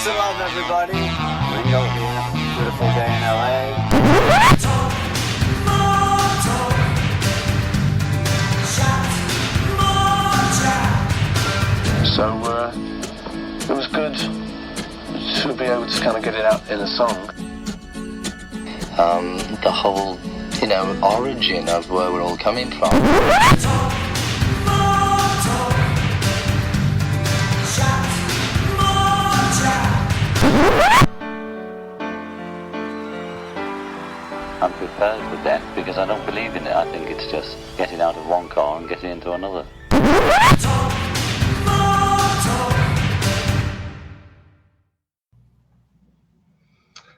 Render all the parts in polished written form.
and love, everybody. Ringo here. Beautiful day in LA. So it was good to be able to kind of get it out in a song. The whole, origin of where we're all coming from. I'm prepared for death because I don't believe in it. I think it's just getting out of one car and getting into another.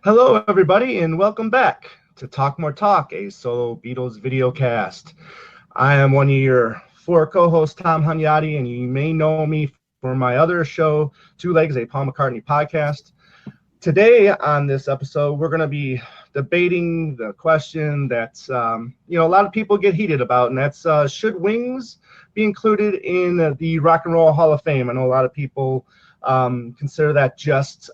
Hello, everybody, and welcome back to Talk More Talk, a solo Beatles video cast. I am one of your four co-hosts, Tom Hunyadi, and you may know me from my other show, Two Legs, a Paul McCartney podcast. Today on this episode, we're going to be debating the question that's, a lot of people get heated about, and that's should Wings be included in the Rock and Roll Hall of Fame? I know a lot of people consider that just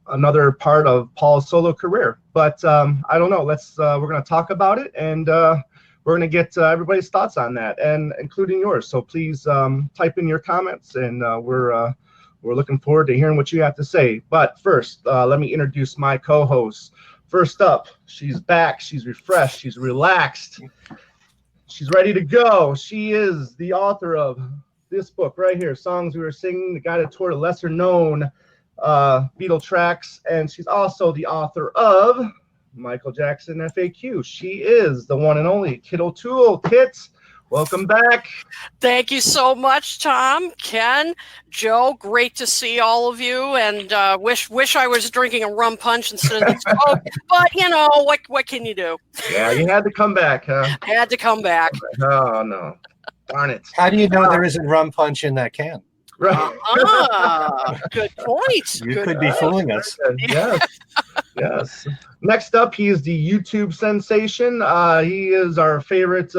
another part of Paul's solo career, but I don't know. We're going to talk about it, and we're going to get everybody's thoughts on that, and including yours. So please type in your comments, and we're looking forward to hearing what you have to say. But first, let me introduce my co-hosts. First up, she's back. She's refreshed. She's relaxed. She's ready to go. She is the author of this book right here, Songs We Were Singing, the guided tour to lesser known Beatle tracks. And she's also the author of Michael Jackson FAQ. She is the one and only Kit O'Toole. Kit, welcome back. Thank you so much, Tom, Ken, Joe. Great to see all of you, and wish I was drinking a rum punch instead of this Coke. But what can you do? Yeah, you had to come back, huh? I had to come back. Oh no, darn it! How do you know there isn't rum punch in that can? Right. Good point. You could be fooling us. Yes. Next up, he is the YouTube sensation. He is our favorite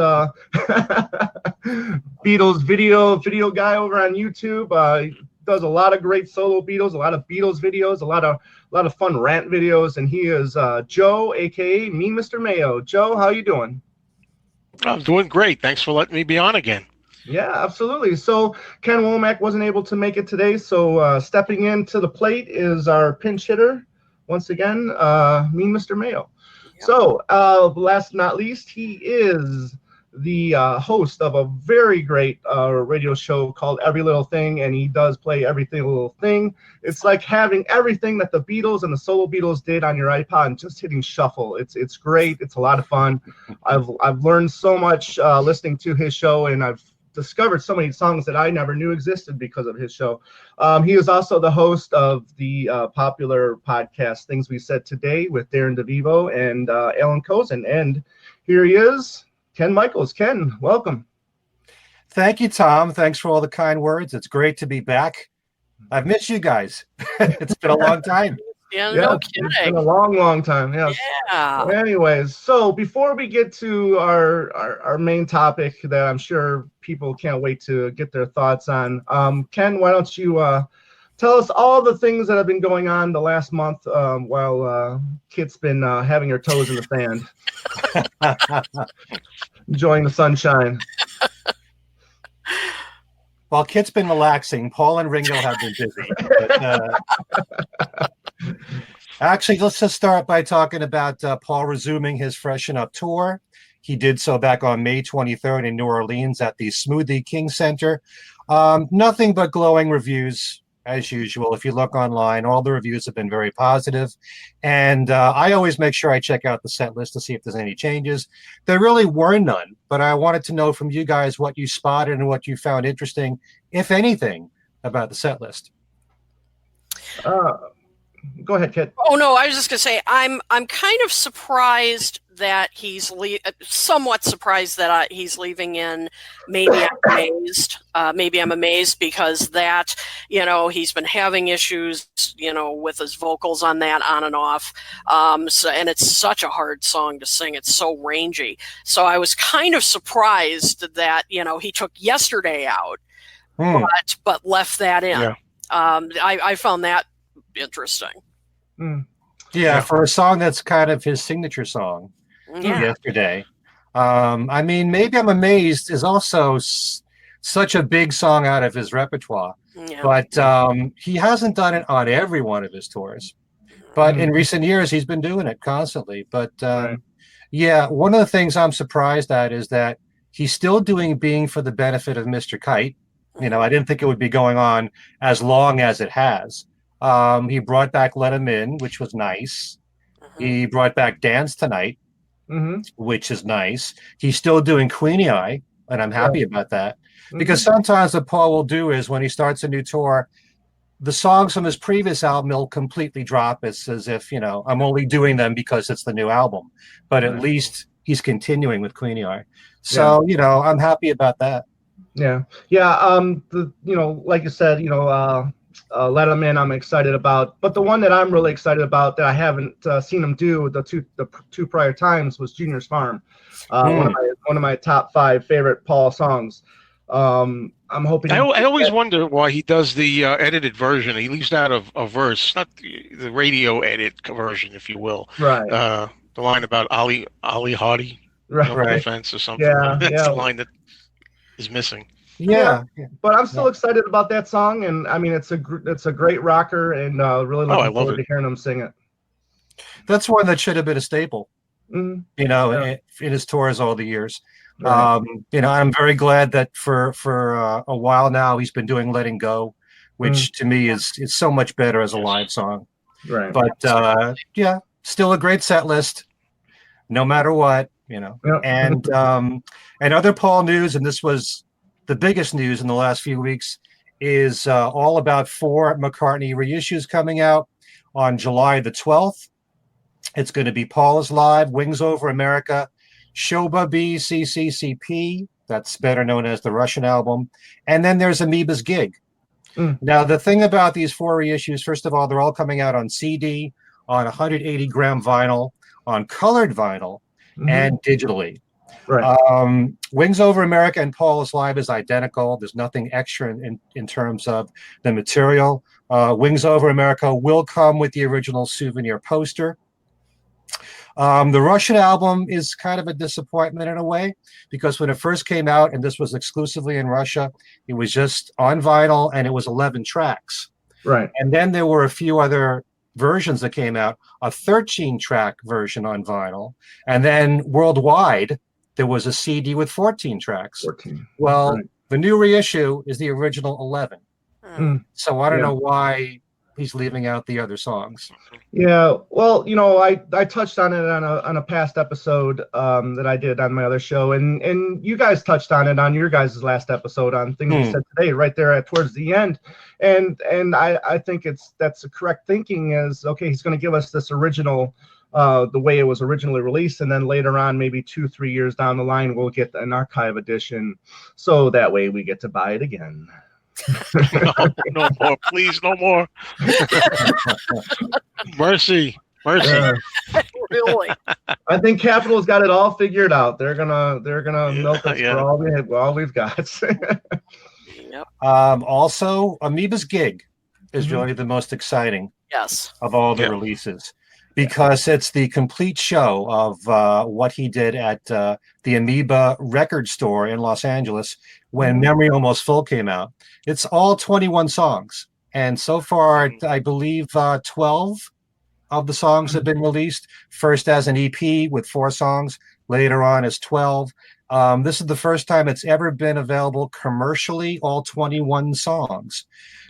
Beatles video guy over on YouTube. He does a lot of great solo Beatles, a lot of Beatles videos, a lot of fun rant videos, and he is Joe, aka Me, Mr. Mayo. Joe, how you doing? I'm doing great. Thanks for letting me be on again. Yeah, absolutely. So Ken Womack wasn't able to make it today, so stepping into the plate is our pinch hitter, once again, me, Mr. Mayo. Yep. So last but not least, he is the host of a very great radio show called Every Little Thing, and he does play every little thing. It's like having everything that the Beatles and the solo Beatles did on your iPod and just hitting shuffle. It's great. It's a lot of fun. I've learned so much listening to his show, and I've discovered so many songs that I never knew existed because of his show. He is also the host of the popular podcast Things We Said Today with Darren DeVivo and Alan Kozin. And here he is, Ken Michaels. Ken, welcome. Thank you, Tom. Thanks for all the kind words. It's great to be back. I've missed you guys. It's been a long time. Yeah, no kidding. It's been a long time. Yes. Yeah. Anyways, so before we get to our main topic that I'm sure people can't wait to get their thoughts on, Ken, why don't you tell us all the things that have been going on the last month while Kit's been having her toes in the sand, enjoying the sunshine. While Kit's been relaxing, Paul and Ringo have been busy. But, actually, let's just start by talking about Paul resuming his Freshen Up tour. He did so back on May 23rd in New Orleans at the Smoothie King Center. Nothing but glowing reviews, as usual. If you look online, all the reviews have been very positive. And I always make sure I check out the set list to see if there's any changes. There really were none, but I wanted to know from you guys what you spotted and what you found interesting, if anything, about the set list. Go ahead, Kit. Oh no, I was just gonna say I'm kind of surprised that somewhat surprised that he's leaving in. Maybe I'm amazed because that, he's been having issues, with his vocals on that on and off. And it's such a hard song to sing. It's so rangy. So I was kind of surprised that, he took Yesterday out, but left that in. Yeah. I found that interesting. Yeah, for a song that's kind of his signature song. Yeah. Yesterday. I mean, Maybe I'm Amazed is also such a big song out of his repertoire, but he hasn't done it on every one of his tours. But in recent years, he's been doing it constantly. But yeah, one of the things I'm surprised at is that he's still doing Being for the Benefit of Mr. Kite. You know, I didn't think it would be going on as long as it has. He brought back Let 'Em In, which was nice. He brought back Dance Tonight, which is nice. He's still doing Queenie Eye, and I'm happy about that. Because sometimes what Paul will do is when he starts a new tour, the songs from his previous album will completely drop. It's as if, you know, I'm only doing them because it's the new album. But at least he's continuing with Queenie Eye. So, you know, I'm happy about that. Yeah. You know, like you said, you know, Let 'Em In, I'm excited about. But the one that I'm really excited about that I haven't seen him do the two prior times was Junior's Farm. One of my top 5 favorite Paul songs. I'm hoping. I always wonder why he does the edited version. He leaves out a verse, not the radio edit version, if you will. Right. The line about Ali Hardy, right. Defense or something. Yeah, That's the line that is missing. Yeah, but I'm still excited about that song, and I mean it's a great rocker, and really looking forward to hearing him sing it. That's one that should have been a staple, you know, in his tours all the years. Right. You know, I'm very glad that for a while now he's been doing Letting Go, which to me is so much better as a live song. Right. But yeah, still a great set list, no matter what, you know. And other Paul news, and this was the biggest news in the last few weeks, is all about 4 McCartney reissues coming out on July the 12th. It's going to be Paul is Live, Wings Over America, Shoba B CCCP, that's better known as the Russian album, and then there's Amoeba's Gig. Now, the thing about these 4 reissues, first of all, they're all coming out on CD, on 180-gram vinyl, on colored vinyl, and digitally. Right. Wings Over America and Paul is Live is identical. There's nothing extra in terms of the material. Wings Over America will come with the original souvenir poster. The Russian album is kind of a disappointment in a way, because when it first came out, and this was exclusively in Russia, it was just on vinyl and it was 11 tracks. Right. And then there were a few other versions that came out, a 13-track version on vinyl, and then worldwide there was a CD with 14 tracks. 14. Well, the new reissue is the original 11. So I don't know why he's leaving out the other songs. Yeah, well, you know, I touched on it on a past episode that I did on my other show, and you guys touched on it on your guys' last episode on things we said today, right there towards the end, and I think that's the correct thinking. Is okay, he's going to give us this original, the way it was originally released, and then later on, maybe 2-3 years down the line, we'll get an archive edition, so that way we get to buy it again. No more, please, no more. Mercy. Really? I think Capitol's got it all figured out. They're gonna milk us for all we've got. Also, Amoeba's Gig is really the most exciting of all the releases, because it's the complete show of what he did at the Amoeba record store in Los Angeles when Memory Almost Full came out. It's all 21 songs, and so far I believe 12 of the songs have been released, first as an EP with 4 songs, later on as 12. This is the first time it's ever been available commercially, all 21 songs.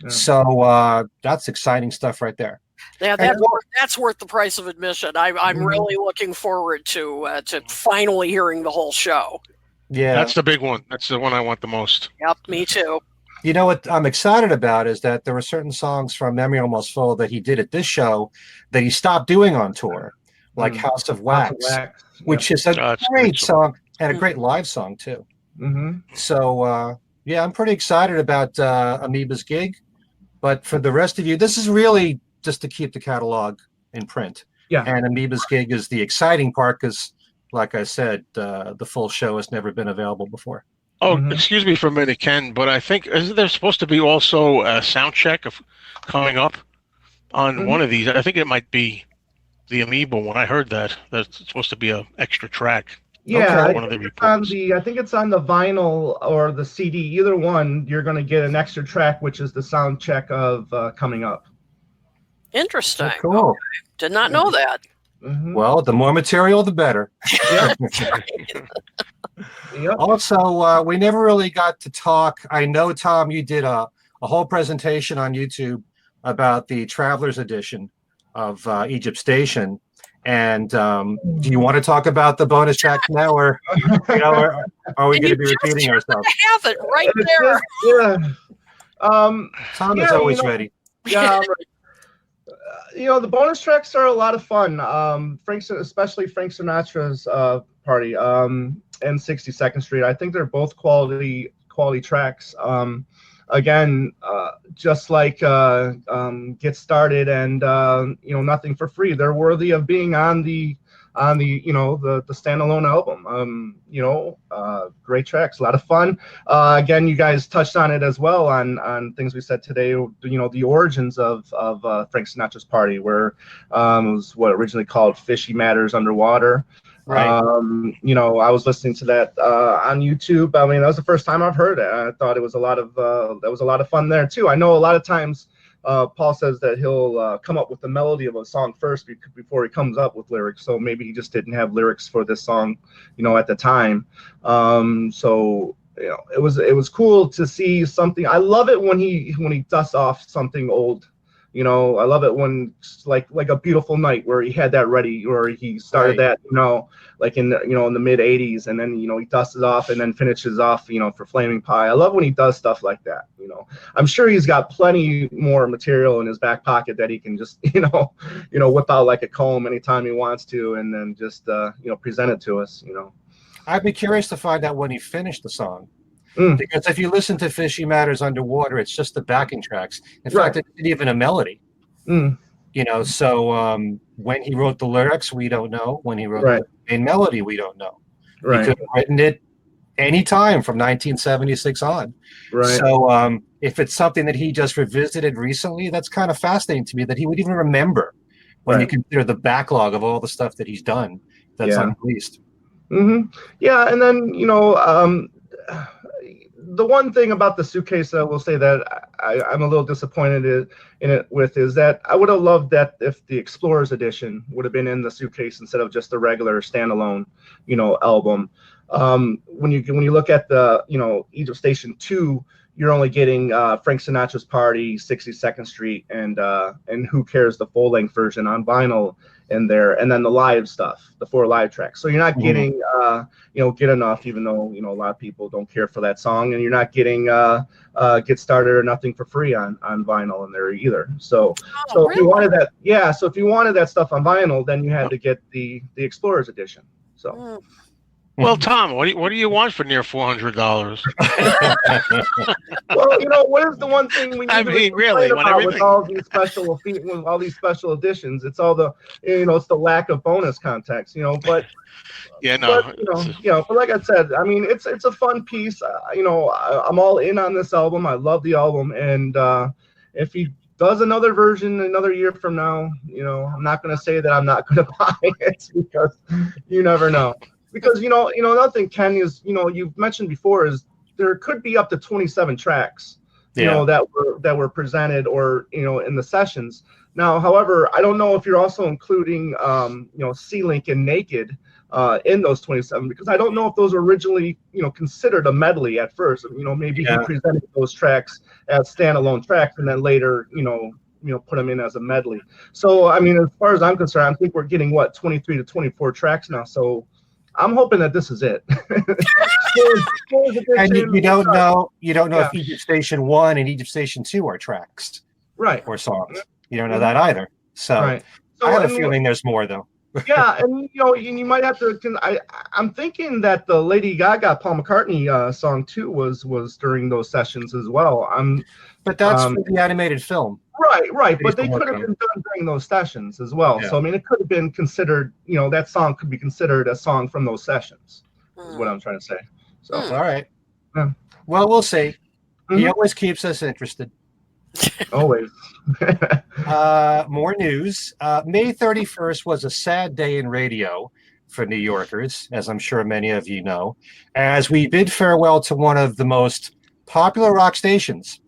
So that's exciting stuff right there. Yeah, that's worth the price of admission. I'm really looking forward to finally hearing the whole show. Yeah, that's the big one. That's the one I want the most. Yep, me too. You know what I'm excited about is that there were certain songs from Memory Almost Full that he did at this show that he stopped doing on tour, like House of Wax, which is a great song and a great live song too. So yeah, I'm pretty excited about Amoeba's Gig, but for the rest of you, this is really just to keep the catalog in print. Yeah, and Amoeba's Gig is the exciting part because, like I said, the full show has never been available before. Oh, excuse me for a minute, Ken, but I think isn't there supposed to be also a sound check coming up on one of these. I think it might be the Amoeba one. I heard that's supposed to be a extra track. Yeah, one of the I reports. think it's on the vinyl or the CD. Either one, you're going to get an extra track, which is the sound check of Coming Up. Interesting. Oh, cool. Okay. Did not know that. Mm-hmm. Well, the more material, the better. Yep. Also, we never really got to talk. I know, Tom, you did a whole presentation on YouTube about the Travelers Edition of Egypt Station. And do you want to talk about the bonus track now, or are we going to be repeating ourselves? I have it right there. Tom is always ready. Yeah. The bonus tracks are a lot of fun. Especially Frank Sinatra's party and 62nd Street. I think they're both quality tracks. Again, just like Get Started and Nothing for Free, they're worthy of being on the standalone album. Great tracks, a lot of fun. Again, you guys touched on it as well on things we said today. The origins of Frank Sinatra's party, where it was what originally called Fishy Matters Underwater. Right. I was listening to that on YouTube. I mean, that was the first time I've heard it. I thought it was a lot of fun there too. I know a lot of times Paul says that he'll come up with the melody of a song first before he comes up with lyrics. So maybe he just didn't have lyrics for this song, at the time. It was cool to see something. I love it when he dusts off something old. I love it when like A Beautiful Night, where he had that ready, or he started that, like in the, in the mid 80s, and then, he dusts it off and then finishes off, for Flaming Pie. I love when he does stuff like that. I'm sure he's got plenty more material in his back pocket that he can just, whip out like a comb anytime he wants to, and then just, present it to us, I'd be curious to find out when he finished the song. Because if you listen to Fishy Matters Underwater, it's just the backing tracks. In fact, it isn't even a melody. So when he wrote the lyrics, we don't know. When he wrote the main melody, we don't know. He could have written it any time from 1976 on. So if it's something that he just revisited recently, that's kind of fascinating to me that he would even remember when you consider the backlog of all the stuff that he's done that's unreleased. Yeah, and then, the one thing about the Suitcase I will say that I'm a little disappointed in it with is that I would have loved that if the Explorers Edition would have been in the Suitcase instead of just the regular standalone, album. When you look at the, Egypt Station 2, you're only getting Frank Sinatra's Party, 62nd Street, and Who Cares, the full-length version on vinyl in there, and then the live stuff, the 4 live tracks. So you're not getting, Get Enough, even though, a lot of people don't care for that song, and you're not getting Get Started or Nothing for Free on vinyl in there either. So if you wanted that, so if you wanted that stuff on vinyl, then you had to get the Explorers Edition. So. Well, Tom, what do you want for near $400? Well, what is the one thing we need really, with all these special editions? It's all the, it's the lack of bonus context, But but like I said, I mean, it's a fun piece. I'm all in on this album. I love the album, and if he does another version another year from now, I'm not going to say that I'm not going to buy it, because you never know. Because another thing, Ken, is you've mentioned before, is there could be up to 27 tracks, that were presented or in the sessions. Now, however, I don't know if you're also including C-Link and Naked in those 27, because I don't know if those were originally considered a medley at first. Maybe he presented those tracks as standalone tracks, and then later put them in as a medley. So I mean, as far as I'm concerned, I think we're getting 23 to 24 tracks now. So I'm hoping that this is it. And you don't know if Egypt Station 1 and Egypt Station 2 are tracks, or songs. You don't know that either. So I have a feeling there's more, though. And you might have to. I'm thinking that the Lady Gaga Paul McCartney song too was during those sessions as well. But that's for the animated film. Right. But they could have been done during those sessions as well. Yeah. So I mean, it could have been considered. That song could be considered a song from those sessions. Is what I'm trying to say. So all right. Yeah. Well, we'll see. He always keeps us interested. Always. More news. May 31st was a sad day in radio for New Yorkers, as I'm sure many of you know, as we bid farewell to one of the most popular rock stations.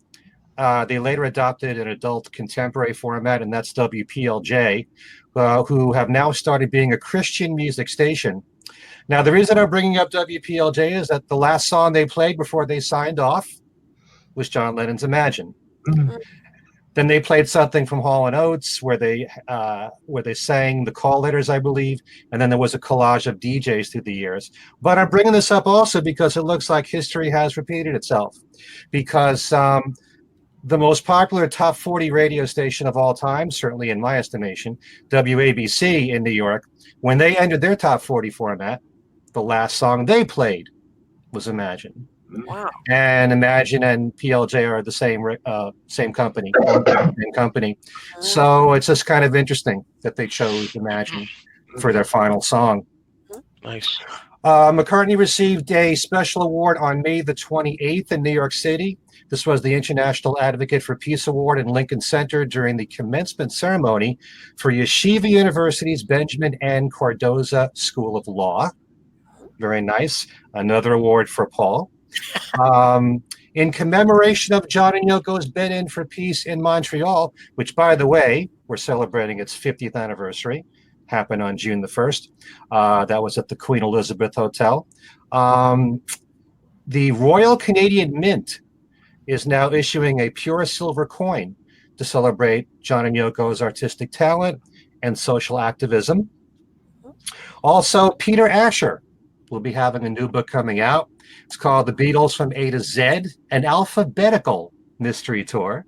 They later adopted an adult contemporary format, and that's WPLJ, who have now started being a Christian music station. Now, the reason I'm bringing up WPLJ is that the last song they played before they signed off was John Lennon's Imagine. Mhm. Then they played something from Hall & Oates where they sang the call letters, I believe, and then there was a collage of DJs through the years. But I'm bringing this up also because it looks like history has repeated itself, because the most popular top 40 radio station of all time, certainly in my estimation, WABC in New York, when they entered their top 40 format, the last song they played was Imagine. Wow. And Imagine and PLJ are the same company. Same company. So it's just kind of interesting that they chose Imagine for their final song. Nice. McCartney received a special award on May the 28th in New York City. This was the International Advocate for Peace Award in Lincoln Center during the commencement ceremony for Yeshiva University's Benjamin N. Cardoza School of Law. Very nice. Another award for Paul. In commemoration of John and Yoko's Bed In for Peace in Montreal, which, by the way, we're celebrating its 50th anniversary, happened on June the 1st. That was at the Queen Elizabeth Hotel. The Royal Canadian Mint is now issuing a pure silver coin to celebrate John and Yoko's artistic talent and social activism. Also, Peter Asher will be having a new book coming out. It's called The Beatles from A to Z, an alphabetical mystery tour.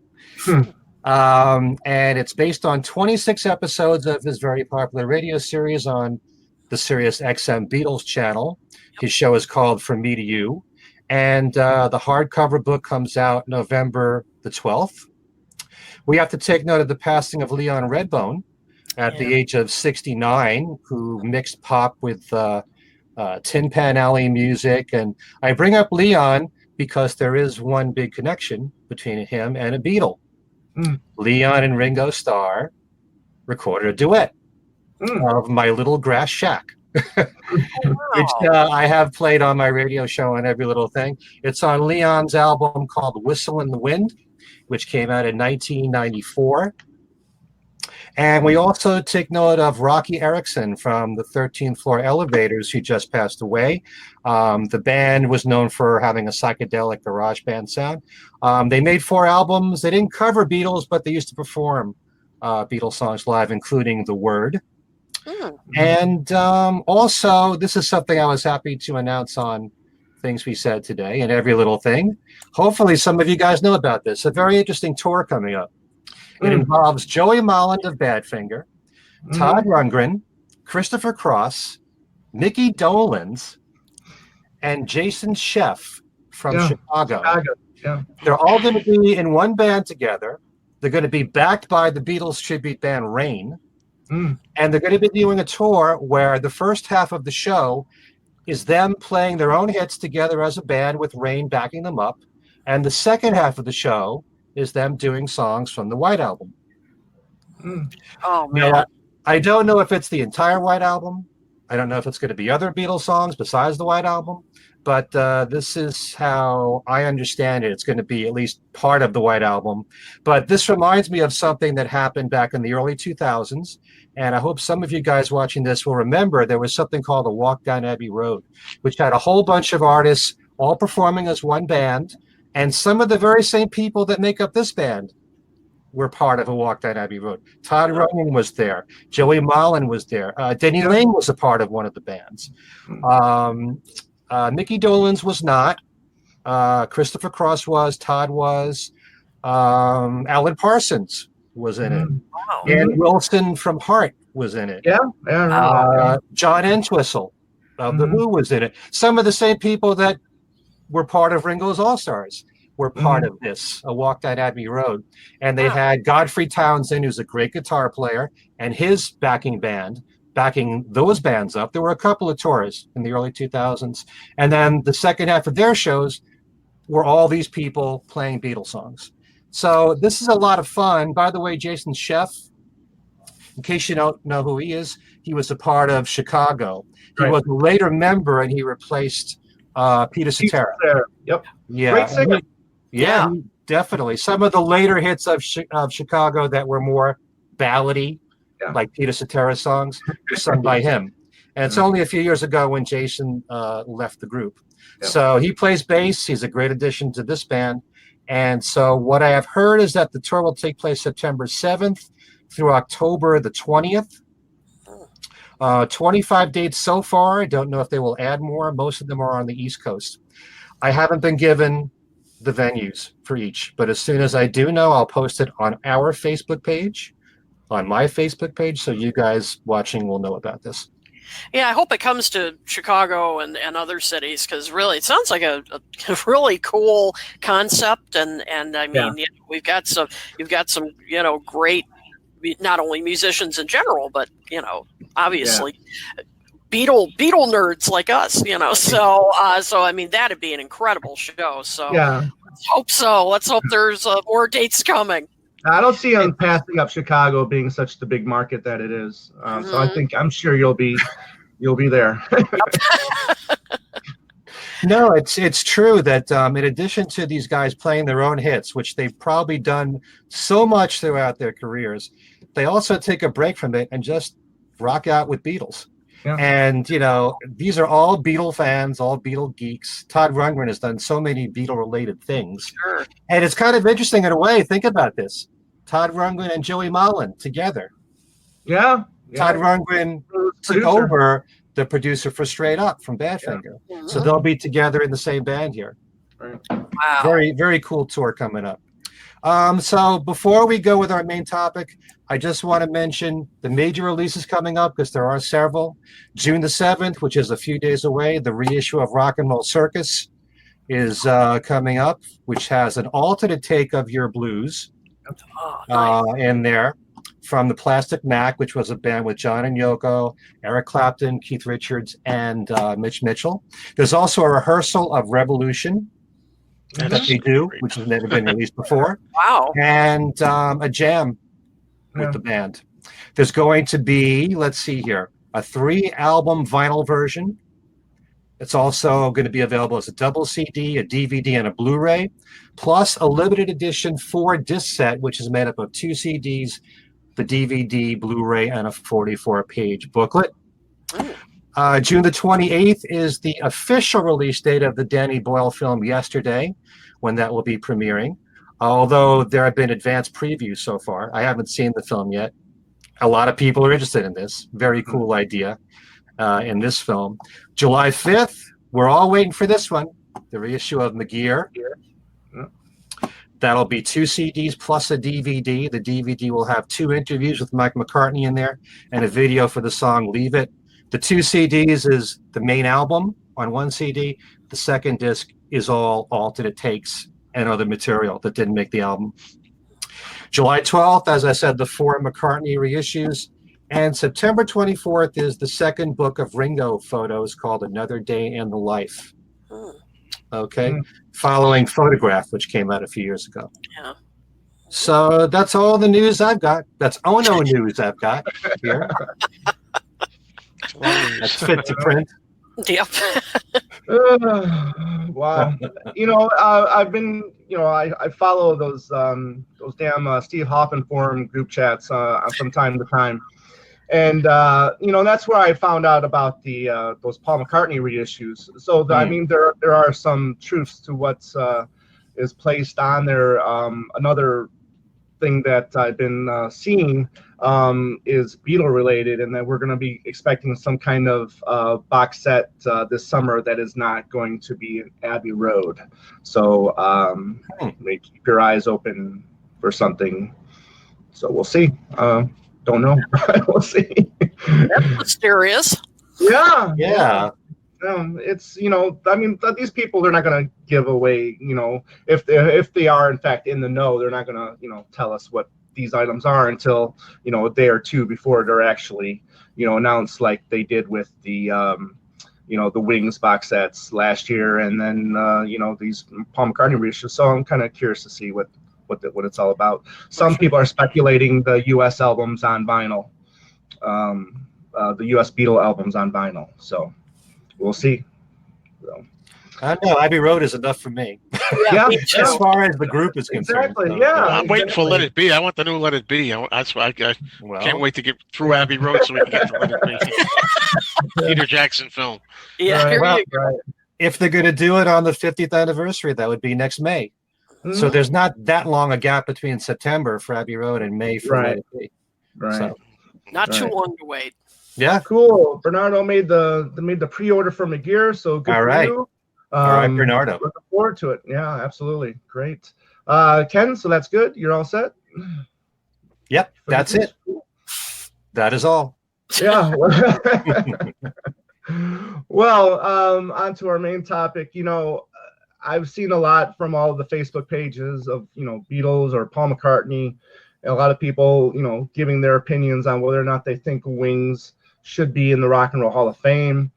And it's based on 26 episodes of his very popular radio series on the Sirius XM Beatles channel. His show is called From Me to You. And the hardcover book comes out November the 12th. We have to take note of the passing of Leon Redbone at the age of 69, who mixed pop with Tin Pan Alley music. And I bring up Leon because there is one big connection between him and a Beatle. Leon and Ringo Starr recorded a duet of My Little Grass Shack, which I have played on my radio show on Every Little Thing. It's on Leon's album called Whistle in the Wind, which came out in 1994. And we also take note of Rocky Erickson from the 13th Floor Elevators, who just passed away. The band was known for having a psychedelic garage band sound. They made 4 albums. They didn't cover Beatles, but they used to perform Beatles songs live, including The Word. And also, this is something I was happy to announce on Things We Said Today and Every Little Thing. Hopefully some of you guys know about this. A very interesting tour coming up. It involves Joey Molland of Badfinger, Todd Rundgren, Christopher Cross, Mickey Dolenz, and Jason Scheff from Chicago. They're all going to be in one band together. They're going to be backed by the Beatles tribute band Rain. And they're going to be doing a tour where the first half of the show is them playing their own hits together as a band with Rain backing them up. And the second half of the show is them doing songs from the White Album. Oh, man. Now, I don't know if it's the entire White Album. I don't know if it's going to be other Beatles songs besides the White Album. But this is how I understand it. It's going to be at least part of the White Album. But this reminds me of something that happened back in the early 2000s. And I hope some of you guys watching this will remember there was something called A Walk Down Abbey Road, which had a whole bunch of artists all performing as one band. And some of the very same people that make up this band were part of A Walk Down Abbey Road. Todd Rundgren was there. Joey Molland was there. Denny Laine was a part of one of the bands. Mickey Dolenz was not. Christopher Cross was. Todd was. Alan Parsons was in it. Wow. And Wilson from Heart was in it. John Entwistle of The Who was in it. Some of the same people that were part of Ringo's All-Stars were part of this, A Walk Down Abbey Road. And they had Godfrey Townsend, who's a great guitar player, and his backing band, backing those bands up. There were a couple of tours in the early 2000s. And then the second half of their shows were all these people playing Beatles songs. So this is a lot of fun. By the way, Jason Sheff, in case you don't know who he is, he was a part of Chicago. He Right. was a later member, and he replaced Peter Cetera. Yep. Yeah, Great singer. Yeah, definitely. Some of the later hits of Chicago that were more ballady, like Peter Cetera's songs, were sung by him. And it's only a few years ago when Jason left the group. So he plays bass. He's a great addition to this band. And so what I have heard is that the tour will take place September 7th through October the 20th. 25 dates so far. I don't know if they will add more. Most of them are on the East Coast. I haven't been given the venues for each, but as soon as I do know, I'll post it on our Facebook page, on my Facebook page, so you guys watching will know about this. Yeah, I hope it comes to Chicago and other cities, because really it sounds like a really cool concept, and I mean you've got some great, not only musicians in general, but obviously Beatle nerds like us, so I mean that'd be an incredible show. So let's hope so. Let's hope there's more dates coming. I don't see them passing up Chicago being such the big market that it is. So I'm sure you'll be there. No, it's true that in addition to these guys playing their own hits, which they've probably done so much throughout their careers, they also take a break from it and just rock out with Beatles. Yeah. And these are all Beatle fans, all Beatle geeks. Todd Rundgren has done so many Beatle-related things. Sure. And it's kind of interesting in a way. Think about this. Todd Rundgren and Joey Molland together. Yeah. Todd Rundgren took over the producer for Straight Up from Badfinger. Yeah. So they'll be together in the same band here. Right. Wow. Very, very cool tour coming up. So before we go with our main topic, I just want to mention the major releases coming up, because there are several. June the 7th, which is a few days away, the reissue of Rock and Roll Circus is coming up, which has an alternate take of Your Blues in there from the Plastic Mac, which was a band with John and Yoko, Eric Clapton, Keith Richards, and Mitch Mitchell. There's also a rehearsal of Revolution that they do, which has never been released before. Wow. And a jam with the band. There's going to be, let's see here, a 3-album vinyl version. It's also going to be available as a double CD, a DVD, and a Blu-ray, plus a limited edition 4-disc set, which is made up of 2 CDs, the DVD, Blu-ray, and a 44-page booklet. June the 28th is the official release date of the Danny Boyle film Yesterday, when that will be premiering. Although there have been advanced previews so far. I haven't seen the film yet. A lot of people are interested in this. Very cool idea in this film. July 5th, we're all waiting for this one, the reissue of McGear. That'll be 2 CDs plus a DVD. The DVD will have 2 interviews with Mike McCartney in there and a video for the song Leave It. The 2 CDs is the main album on 1 CD. The second disc is all alternate takes and other material that didn't make the album. July 12th, as I said, the 4 McCartney reissues. And September 24th is the second book of Ringo photos called Another Day in the Life. Okay. Following Photograph, which came out a few years ago. Yeah. So that's all the news I've got. That's Ono news I've got here. That's fit to print. Yep. Wow. I've been, I follow those damn Steve Hoffman forum group chats from time to time. And, that's where I found out about those Paul McCartney reissues. So, I mean, there are some truths to what is placed on there. Another thing that I've been seeing is Beatle related, and that we're going to be expecting some kind of box set this summer that is not going to be in Abbey Road. So keep your eyes open for something. So we'll see. Don't know. We'll see. That's mysterious. Yeah. It's I mean, these people, they're not going to give away, if they are in fact in the know, they're not going to tell us what these items are until a day or two before they're actually announced, like they did with the the Wings box sets last year, and then these Paul McCartney reissues. So I'm kind of curious to see what what it's all about. Some people are speculating the U.S. albums on vinyl, the U.S. Beatle albums on vinyl. So we'll see. So. I don't know. Abbey Road is enough for me. Yeah, As far as the group is concerned. exactly. So, Yeah, I'm waiting for Let It Be. I want the new Let It Be. That's why I well, can't wait to get through Abbey Road so we can get to Let It Be. Peter Jackson film. Yeah, Right, here well, you go. if they're going to do it on the 50th anniversary, that would be next May. So there's not that long a gap between September for Abbey Road and May for Let It Be. right. So, Not too Right. long to wait. yeah. Cool. Bernardo made the pre-order from the gear, so good All for right. you. All right, Bernardo. Looking forward to it. Yeah, absolutely. Great. Ken, so that's good. You're all set? Yep, that's it. That is all. Yeah. Well, on to our main topic. I've seen a lot from all the Facebook pages of, Beatles or Paul McCartney, and a lot of people, giving their opinions on whether or not they think Wings should be in the Rock and Roll Hall of Fame.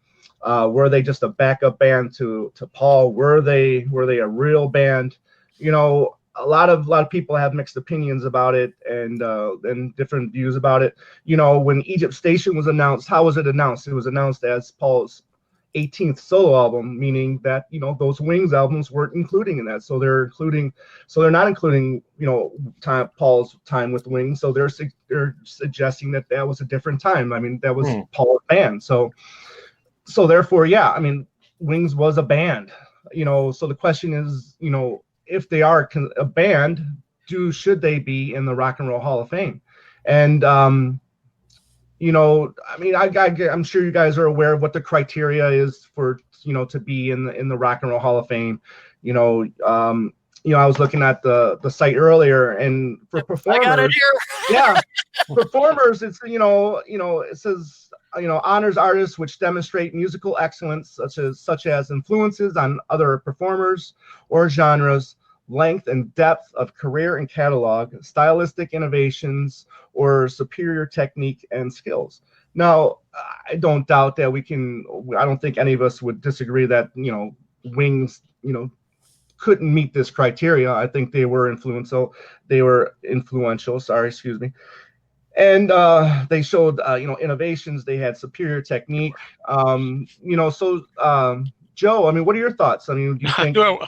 Were they just a backup band to Paul? Were they a real band? A lot of people have mixed opinions about it and different views about it. When Egypt Station was announced, how was it announced? It was announced as Paul's 18th solo album, meaning that those Wings albums weren't including in that. So they're not including Paul's time with Wings. So they're suggesting that was a different time. I mean, that was Paul's band. So therefore, yeah, I mean, Wings was a band, so the question is, if they are a band, should they be in the Rock and Roll Hall of Fame? And, I mean, I'm sure you guys are aware of what the criteria is for, to be in the Rock and Roll Hall of Fame. I was looking at the site earlier, and for performers, I got it here. yeah, performers, it's, it says, honors artists which demonstrate musical excellence, such as influences on other performers or genres, length and depth of career and catalog, stylistic innovations, or superior technique and skills. Now, I don't doubt that I don't think any of us would disagree that, Wings, couldn't meet this criteria. I think they were influential. And they showed, innovations. They had superior technique. Joe, I mean, what are your thoughts? I mean, do you think? I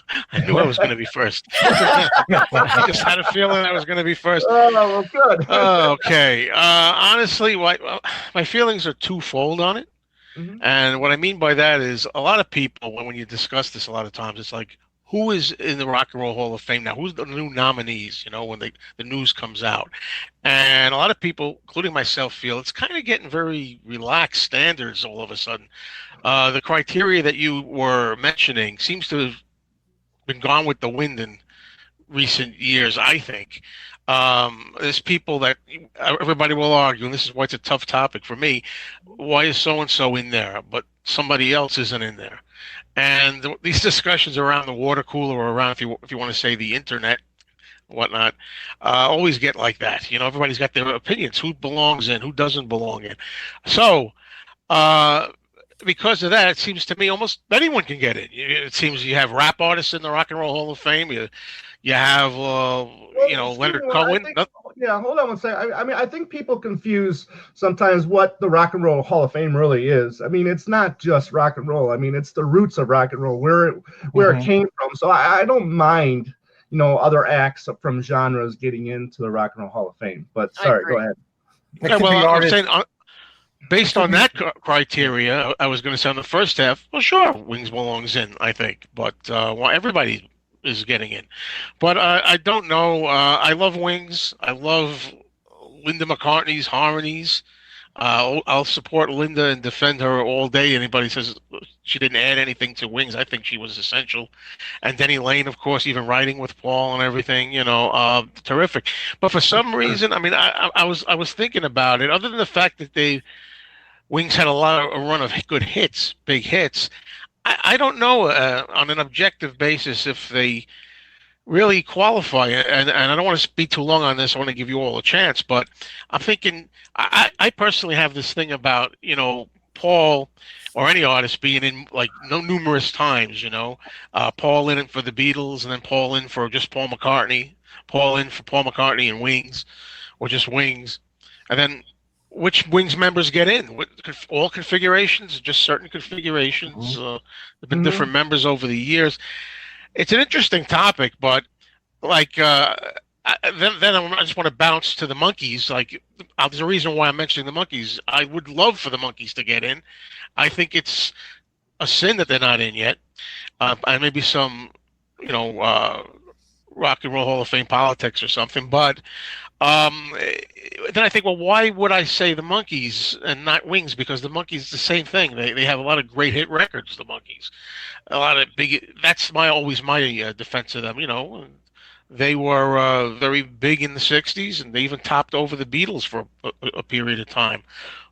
knew I was going to be first. I just had a feeling I was going to be first. Oh, well, good. Okay. Honestly, my feelings are twofold on it. Mhm. And what I mean by that is a lot of people, when you discuss this a lot of times, it's like, who is in the Rock and Roll Hall of Fame now? Who's the new nominees, when the news comes out? And a lot of people, including myself, feel it's kind of getting very relaxed standards all of a sudden. The criteria that you were mentioning seems to have been gone with the wind in recent years, I think. There's people that everybody will argue, and this is why it's a tough topic for me. Why is so-and-so in there, but somebody else isn't in there? And these discussions around the water cooler or around, if you want to say the internet, whatnot, always get like that. Everybody's got their opinions, who belongs in, who doesn't belong in. So, because of that, it seems to me almost anyone can get in. It seems you have rap artists in the Rock and Roll Hall of Fame. You have, Leonard Cohen. Yeah, hold on one second. I mean, I think people confuse sometimes what the Rock and Roll Hall of Fame really is. I mean, it's not just rock and roll. I mean, it's the roots of rock and roll, where it came from. So I don't mind, other acts from genres getting into the Rock and Roll Hall of Fame. But sorry, go ahead. Yeah, well, I'm saying, based on that criteria, I was going to say on the first half, well, sure, Wings belongs in, I think. But everybody is getting in. But I don't know. I love Wings. I love Linda McCartney's harmonies. I'll support Linda and defend her all day. Anybody says she didn't add anything to Wings, I think she was essential. And Denny Lane, of course, even writing with Paul and everything, terrific. But for some reason, I mean, I was thinking about it. Other than the fact that Wings had a run of good hits, big hits. I don't know on an objective basis if they really qualify. And I don't want to speak too long on this. I want to give you all a chance. But I'm thinking, I personally have this thing about, Paul or any artist being in like numerous times, Paul in it for the Beatles, and then Paul in for just Paul McCartney, Paul in for Paul McCartney and Wings, or just Wings, and then which Wings members get in? All configurations, just certain configurations. There've been different members over the years. It's an interesting topic, but like then I just want to bounce to the Monkees. Like, there's a reason why I'm mentioning the Monkees. I would love for the Monkees to get in. I think it's a sin that they're not in yet. And maybe some, Rock and Roll Hall of Fame politics or something. But then I think, well, why would I say the Monkees and not Wings? Because the Monkees, the same thing. They have a lot of great hit records. The Monkees, a lot of big. That's always my defense of them. They were very big in the '60s, and they even topped over the Beatles for a period of time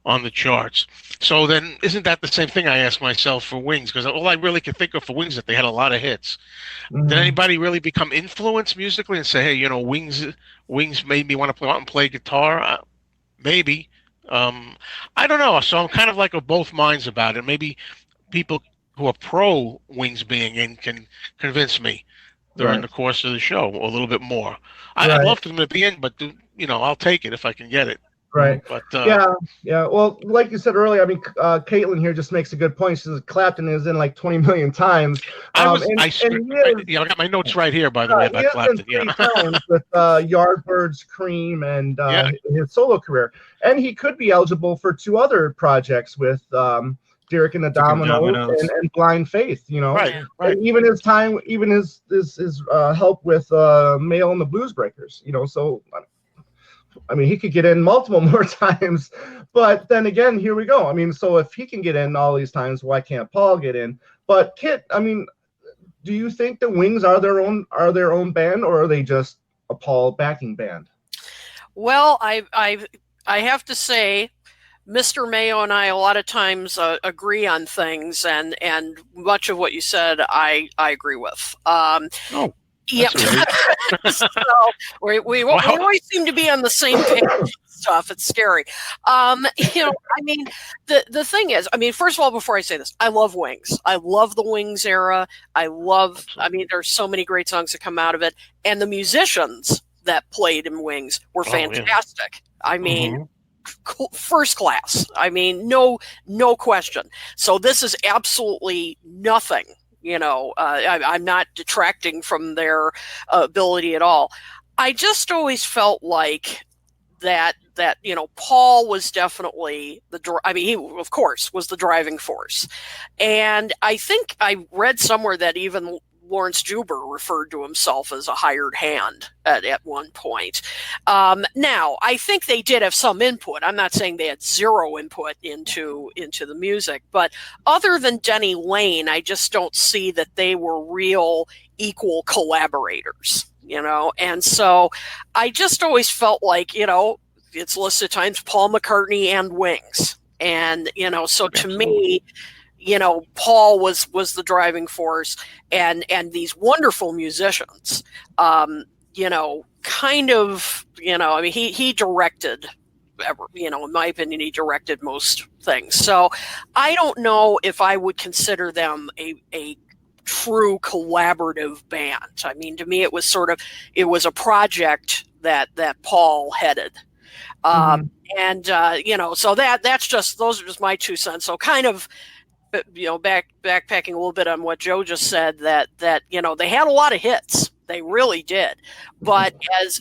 on the charts. So then, isn't that the same thing I ask myself for Wings? Because all I really could think of for Wings is that they had a lot of hits. Did anybody really become influenced musically and say, hey, Wings made me want to go out and play guitar? Maybe. I don't know. So I'm kind of like of both minds about it. Maybe people who are pro Wings being in can convince me during the course of the show a little bit more. I'd love for them to be in, but I'll take it if I can get it. Right. But yeah. Well, like you said earlier, I mean, Caitlin here just makes a good point. She says Clapton is in like 20 million times. I got my notes right here, by the way, about Clapton. He has been 3 times with Yardbirds, Cream, and his solo career, and he could be eligible for 2 other projects with Derek and the Dominos and Blind Faith. Right. And even his time, even his help with Mail and the Blues Breakers. So. I mean, he could get in multiple more times, but then again, here we go. I mean, so if he can get in all these times, why can't Paul get in? But Kit, I mean, do you think the Wings are their own band, or are they just a Paul backing band? Well, I have to say, Mr. Mayo and I a lot of times agree on things, and much of what you said, I agree with. Yep. So we always seem to be on the same page. Stuff. It's scary. I mean, the thing is, I mean, first of all, before I say this, I love Wings. I love the Wings era. I mean, there's so many great songs that come out of it, and the musicians that played in Wings were fantastic. I mean. First class. I mean, no question. So this is absolutely nothing. I'm not detracting from their ability at all. I just always felt like that Paul was definitely he of course was the driving force, and I think I read somewhere that even Lawrence Juber referred to himself as a hired hand at one point. Now, I think they did have some input. I'm not saying they had zero input into the music, but other than Denny Lane, I just don't see that they were real equal collaborators, And so I just always felt like, it's listed times Paul McCartney and Wings. And, so to me, Paul was the driving force, and these wonderful musicians, kind of, I mean, he directed, in my opinion, he directed most things. So I don't know if I would consider them a true collaborative band. I mean, to me, it was a project that Paul headed. So those are just my 2 cents. So kind of, backpacking a little bit on what Joe just said, that they had a lot of hits. They really did. But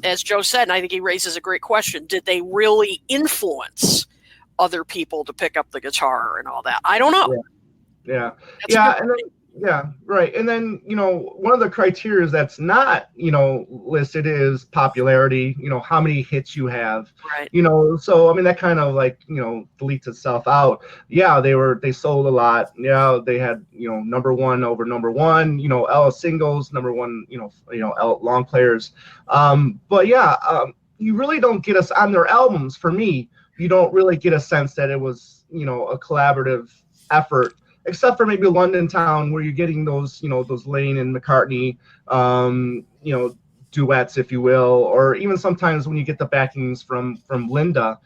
as Joe said, and I think he raises a great question, did they really influence other people to pick up the guitar and all that? I don't know. Yeah. Right. And then, one of the criteria that's not, listed is popularity, how many hits you have, right. So, I mean, that kind of like, deletes itself out. Yeah, they sold a lot. Yeah, they had, number one over number one, Ella singles, number one, Ella long players. But yeah, you really don't get us on their albums. For me, you don't really get a sense that it was, a collaborative effort. Except for maybe London Town, where you're getting those, those Lane and McCartney, duets, if you will, or even sometimes when you get the backings from Linda.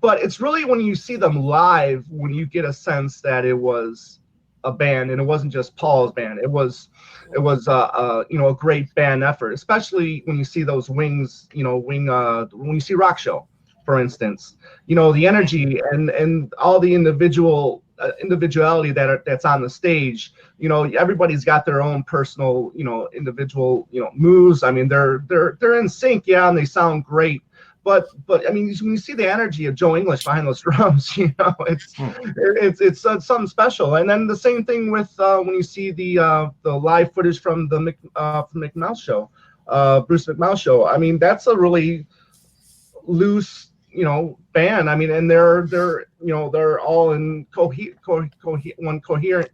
but it's really when you see them live when you get a sense that it was a band, and it wasn't just Paul's band. It was a great band effort, especially when you see those Wings, when you see Rock Show, for instance, the energy and all the individuality that's on the stage. Everybody's got their own personal, individual, moves. I mean, they're in sync, yeah, and they sound great. But I mean, when you see the energy of Joe English behind those drums, it's something special. And then the same thing with when you see the live footage from the McMouse show, Bruce McMouse show. I mean, that's a really loose, band. I mean, and they're all in one coherent,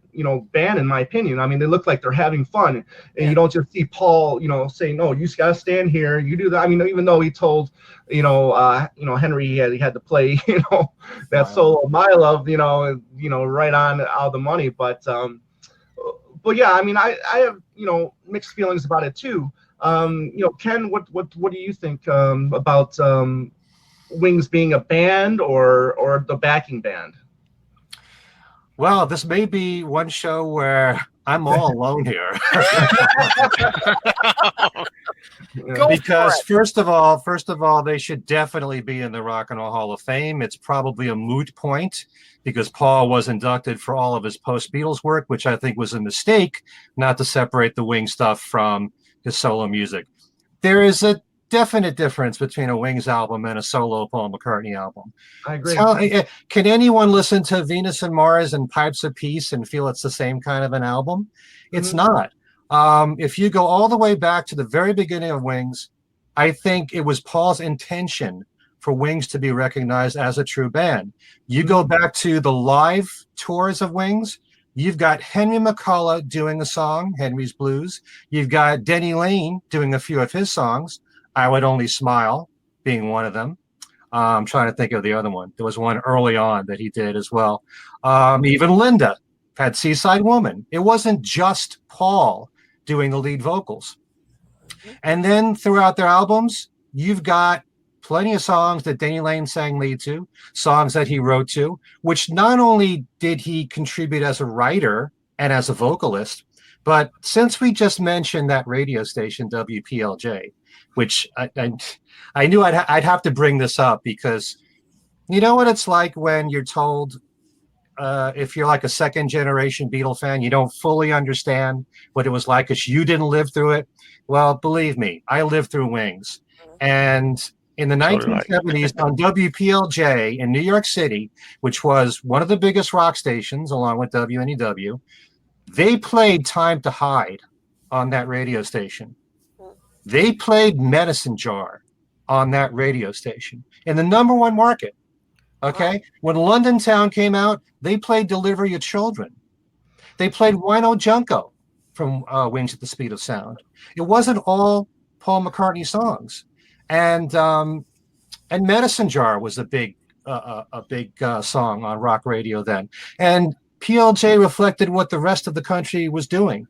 band, in my opinion. I mean, they look like they're having fun, and you don't just see Paul, saying, "No, you just gotta stand here, you do that." I mean, even though he told, Henry he had to play, that solo "My Love," right on all the money. But yeah, I mean, I have, mixed feelings about it too. Ken, what do you think about Wings being a band or the backing band? Well, this may be one show where I'm all alone here. Because first of all, they should definitely be in the Rock and Roll Hall of Fame. It's probably a moot point because Paul was inducted for all of his post-Beatles work, which I think was a mistake not to separate the Wings stuff from his solo music. There is a definite difference between a Wings album and a solo Paul McCartney album. I agree. Can anyone listen to Venus and Mars and Pipes of Peace and feel it's the same kind of an album? It's not. If you go all the way back to the very beginning of Wings, I think it was Paul's intention for Wings to be recognized as a true band. You go back to the live tours of Wings, you've got Henry McCullough doing a song, Henry's Blues. You've got Denny Lane doing a few of his songs, I Would Only Smile being one of them. I'm trying to think of the other one. There was one early on that he did as well. Even Linda had Seaside Woman. It wasn't just Paul doing the lead vocals. And then throughout their albums, you've got plenty of songs that Denny Lane sang lead to, songs that he wrote to, which not only did he contribute as a writer and as a vocalist, but since we just mentioned that radio station, WPLJ, which I knew I'd have to bring this up because you know what it's like when you're told, if you're like a second generation Beatle fan, you don't fully understand what it was like because you didn't live through it. Well, believe me, I lived through Wings. And in the 1970s on WPLJ in New York City, which was one of the biggest rock stations along with WNEW, they played Time to Hide on that radio station. They played Medicine Jar on that radio station in the #1 market. Okay. When London Town came out, they played Deliver Your Children. They played Wino Junko from Wings at the Speed of Sound. It wasn't all Paul McCartney songs. And Medicine Jar was a big song on rock radio then. And PLJ reflected what the rest of the country was doing,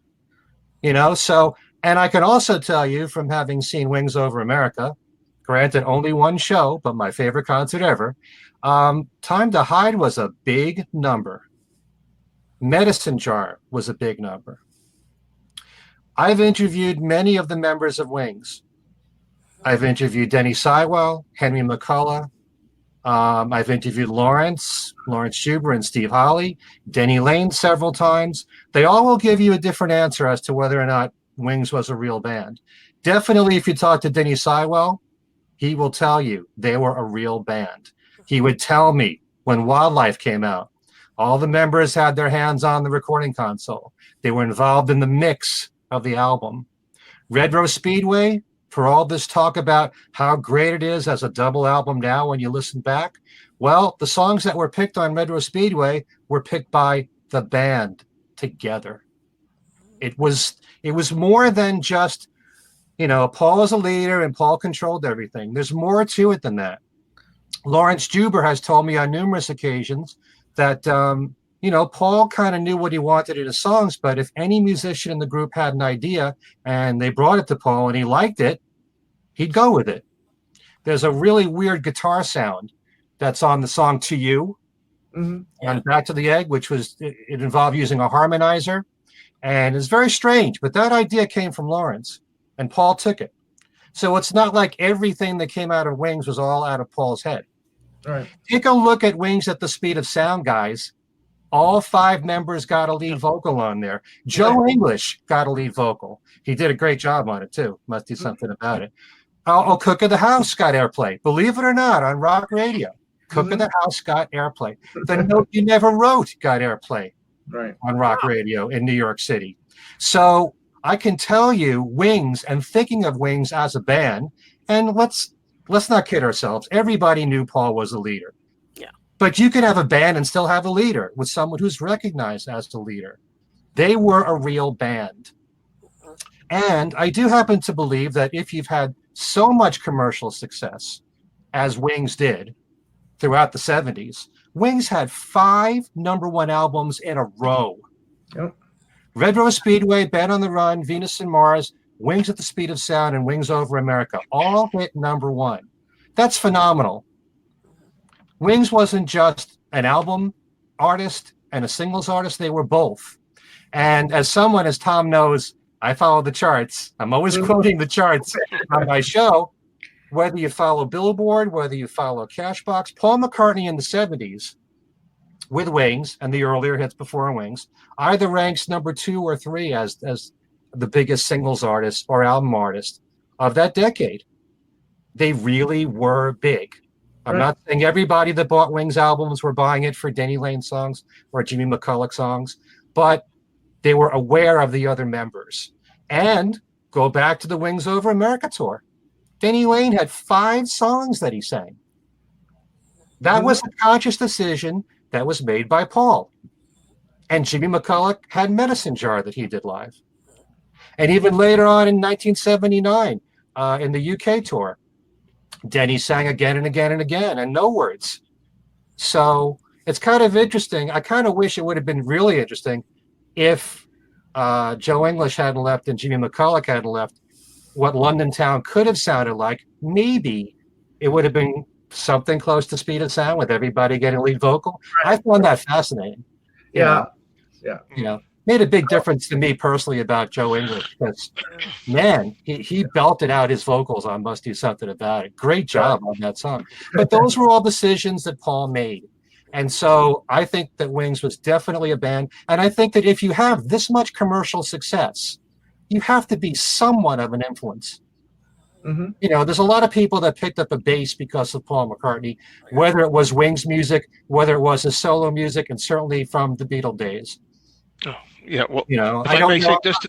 so, and I can also tell you from having seen Wings Over America, granted only one show, but my favorite concert ever, Time to Hide was a big number. Medicine Jar was a big number. I've interviewed many of the members of Wings. I've interviewed Denny Seiwell, Henry McCullough. I've interviewed Lawrence Juber and Steve Holley, Denny Lane several times. They all will give you a different answer as to whether or not Wings was a real band. Definitely, if you talk to Denny Seiwell, he will tell you they were a real band. He would tell me when Wildlife came out, all the members had their hands on the recording console. They were involved in the mix of the album. Red Rose Speedway, for all this talk about how great it is as a double album now when you listen back, well, the songs that were picked on Red Rose Speedway were picked by the band together. It was more than just, Paul is a leader and Paul controlled everything. There's more to it than that. Lawrence Juber has told me on numerous occasions that, Paul kind of knew what he wanted in his songs, but if any musician in the group had an idea and they brought it to Paul and he liked it, he'd go with it. There's a really weird guitar sound that's on the song To You on Back to the Egg, which was, it involved using a harmonizer. And it's very strange, but that idea came from Lawrence, and Paul took it. So it's not like everything that came out of Wings was all out of Paul's head. Right. Take a look at Wings at the Speed of Sound, guys. All 5 members got a lead vocal on there. Joe English got a lead vocal. He did a great job on it, too. Must do something about it. Oh, Cook of the House got airplay. Believe it or not, on rock radio. Cook of the House got airplay. The Note You Never Wrote got airplay. Right. On rock radio in New York City. So I can tell you Wings, and thinking of Wings as a band, and let's not kid ourselves. Everybody knew Paul was a leader. Yeah. But you can have a band and still have a leader with someone who's recognized as the leader. They were a real band. And I do happen to believe that if you've had so much commercial success as Wings did throughout the 70s, Wings had 5 #1 albums in a row. Yep. Red Rose Speedway, Band on the Run, Venus and Mars, Wings at the Speed of Sound, and Wings Over America all hit #1. That's phenomenal. Wings wasn't just an album artist and a singles artist. They were both. And as someone, as Tom knows, I follow the charts. I'm always quoting the charts on my show. Whether you follow Billboard, whether you follow Cashbox, Paul McCartney in the 70s with Wings and the earlier hits before Wings either ranks #2 or 3 as the biggest singles artist or album artist of that decade. They really were big. I'm not saying everybody that bought Wings albums were buying it for Denny Lane songs or Jimmy McCulloch songs, but they were aware of the other members. And go back to the Wings Over America tour. Denny Lane had 5 songs that he sang. That was a conscious decision that was made by Paul. And Jimmy McCulloch had Medicine Jar that he did live. And even later on in 1979, in the UK tour, Denny sang Again and Again and Again, and no words. So it's kind of interesting. I kind of wish it would have been really interesting if Joe English hadn't left and Jimmy McCulloch hadn't left. What London Town could have sounded like, maybe it would have been something close to Speed of Sound with everybody getting lead vocal. I found that fascinating. Yeah. You know, made a big difference to me personally about Joe English because, man, he belted out his vocals on Must Do Something About It. Great job on that song. But those were all decisions that Paul made. And so I think that Wings was definitely a band. And I think that if you have this much commercial success, you have to be somewhat of an influence. You know, there's a lot of people that picked up a bass because of Paul McCartney, whether it was Wings music, whether it was his solo music, and certainly from the Beatles days. Oh, yeah, well, you know, if I may say just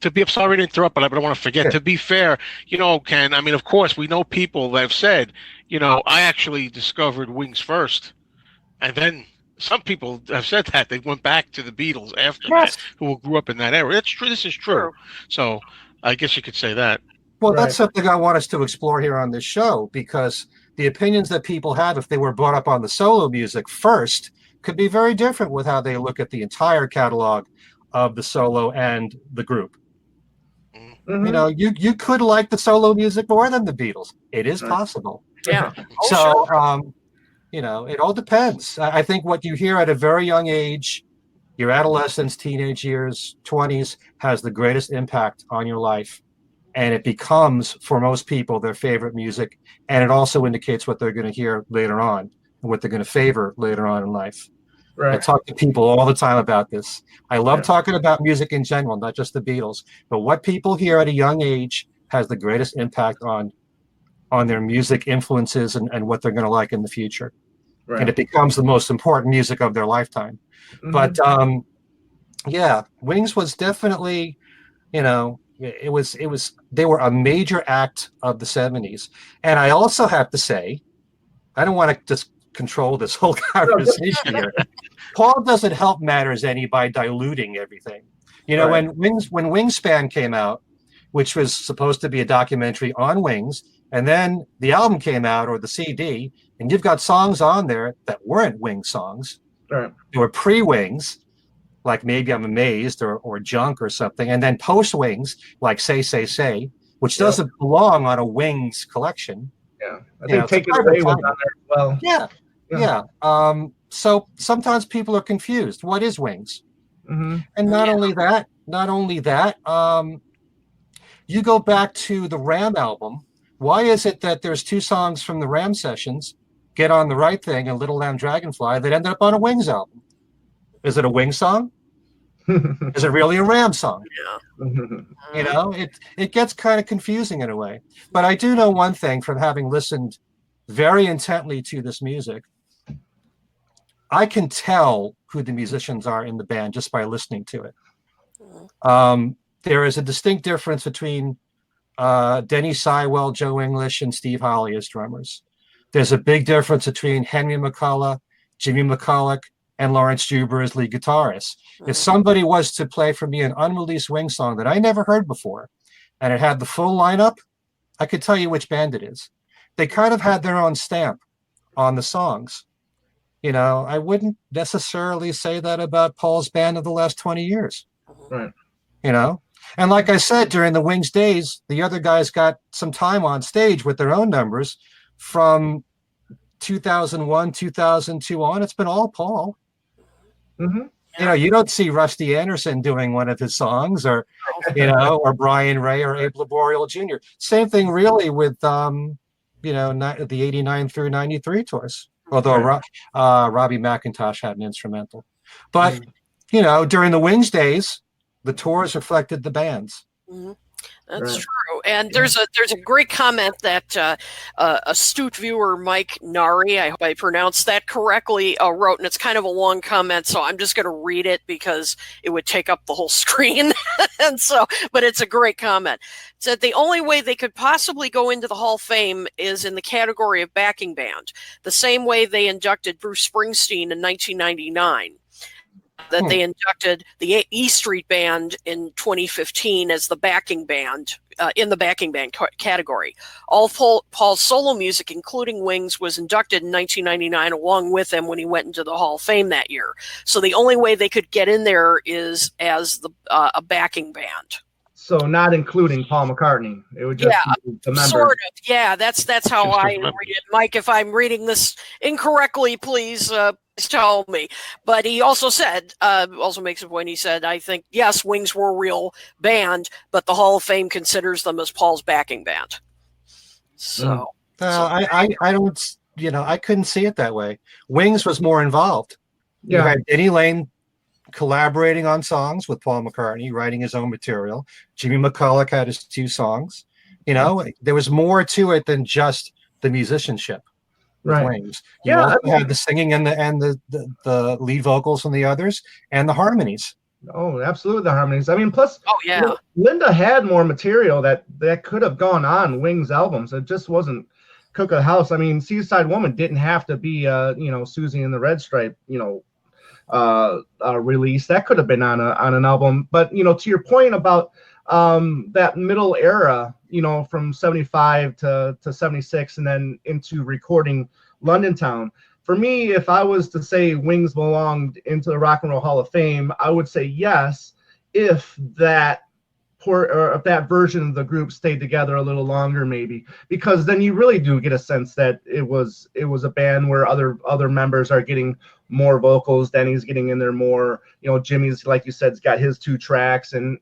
to be, I'm sorry to interrupt, but I don't want to forget. To be fair, you know, Ken, I mean, of course, we know people that have said, you know, I actually discovered Wings first, and then some people have said that they went back to the Beatles after that, who grew up in that era. That's true. This is true. So I guess you could say that. Well, that's something I want us to explore here on this show, because the opinions that people have, if they were brought up on the solo music first, could be very different with how they look at the entire catalog of the solo and the group. You know, you could like the solo music more than the Beatles. It is possible. Yeah. So, you know, it all depends. I think what you hear at a very young age, your adolescence, teenage years, 20s, has the greatest impact on your life. And it becomes, for most people, their favorite music. And it also indicates what they're going to hear later on and what they're going to favor later on in life. I talk to people all the time about this. I love talking about music in general, not just the Beatles. But what people hear at a young age has the greatest impact on their music influences and what they're going to like in the future. And it becomes the most important music of their lifetime. But yeah, Wings was definitely, you know, it was they were a major act of the 70s. And I also have to say, I don't want to just control this whole conversation here. Paul doesn't help matters any by diluting everything. You know, when Wingspan came out, which was supposed to be a documentary on Wings, and then the album came out, or the CD, and you've got songs on there that weren't Wings songs. They were pre-Wings, like Maybe I'm Amazed or Junk or something, and then post-Wings, like Say, which doesn't belong on a Wings collection. Yeah, I You think know, Take It it's Away was private on there as well. Yeah, Yeah. yeah. So sometimes people are confused. What is Wings? Hmm. And not only that, you go back to the Ram album. Why is it that there's 2 songs from the Ram sessions, Get on the Right Thing and Little Lamb Dragonfly, that ended up on a Wings album? Is it a Wings song? Is it really a Ram song? Yeah. You know, it gets kind of confusing in a way. But I do know one thing from having listened very intently to this music. I can tell who the musicians are in the band just by listening to it. There is a distinct difference between Denny Sywell, Joe English, and Steve Holley as drummers. There's a big difference between Henry McCullough, Jimmy McCulloch, and Lawrence Juber as lead guitarists. If somebody was to play for me an unreleased Wings song that I never heard before, and it had the full lineup, I could tell you which band it is. They kind of had their own stamp on the songs. You know, I wouldn't necessarily say that about Paul's band of the last 20 years. Right. You know, and like I said, during the Wings days, the other guys got some time on stage with their own numbers. From 2001, 2002 on, it's been all Paul. Mm-hmm. You know, you don't see Rusty Anderson doing one of his songs, or you know, or Brian Ray or Abe Laboriel Jr. Same thing, really, with you know, the '89 through '93 tours. Although Robbie McIntosh had an instrumental, but you know, during the Wings days, the tours reflected the bands. Mm-hmm. That's true. And there's a great comment that astute viewer Mike Nari, I hope I pronounced that correctly, wrote, and it's kind of a long comment, so I'm just going to read it because it would take up the whole screen. And so, but it's a great comment. It said the only way they could possibly go into the Hall of Fame is in the category of backing band, the same way they inducted Bruce Springsteen in 1999. That they inducted the E Street Band in 2015 as the backing band in the backing band category. All Paul's solo music, including Wings, was inducted in 1999 along with him when he went into the Hall of Fame that year. So the only way they could get in there is as a backing band. So not including Paul McCartney. It would just be the members. Sort of. Yeah, that's how I read it. Mike, if I'm reading this incorrectly, please tell me. But he also said, also makes a point, he said, I think, yes, Wings were a real band, but the Hall of Fame considers them as Paul's backing band. So. I don't, you know, I couldn't see it that way. Wings was more involved. Yeah. You had Denny Lane collaborating on songs with Paul McCartney, writing his own material. Jimmy McCulloch had his 2 songs. You know, there was more to it than just the musicianship. Right. Wings. You also had the singing and the lead vocals from the others and the harmonies. Oh, absolutely, the harmonies. I mean, plus, yeah, you know, Linda had more material that could have gone on Wings albums. It just wasn't Cook of the House. I mean, Seaside Woman didn't have to be, you know, Susie and the Red Stripe, you know, release. That could have been on an album. But, you know, to your point about that middle era, you know, from 75 to 76 and then into recording London Town. For me, if I was to say Wings belonged into the Rock and Roll Hall of Fame, I would say yes, if that if that version of the group stayed together a little longer, maybe, because then you really do get a sense that it was a band where other members are getting more vocals. Denny's getting in there more. You know, Jimmy's, like you said, has got his 2 tracks, and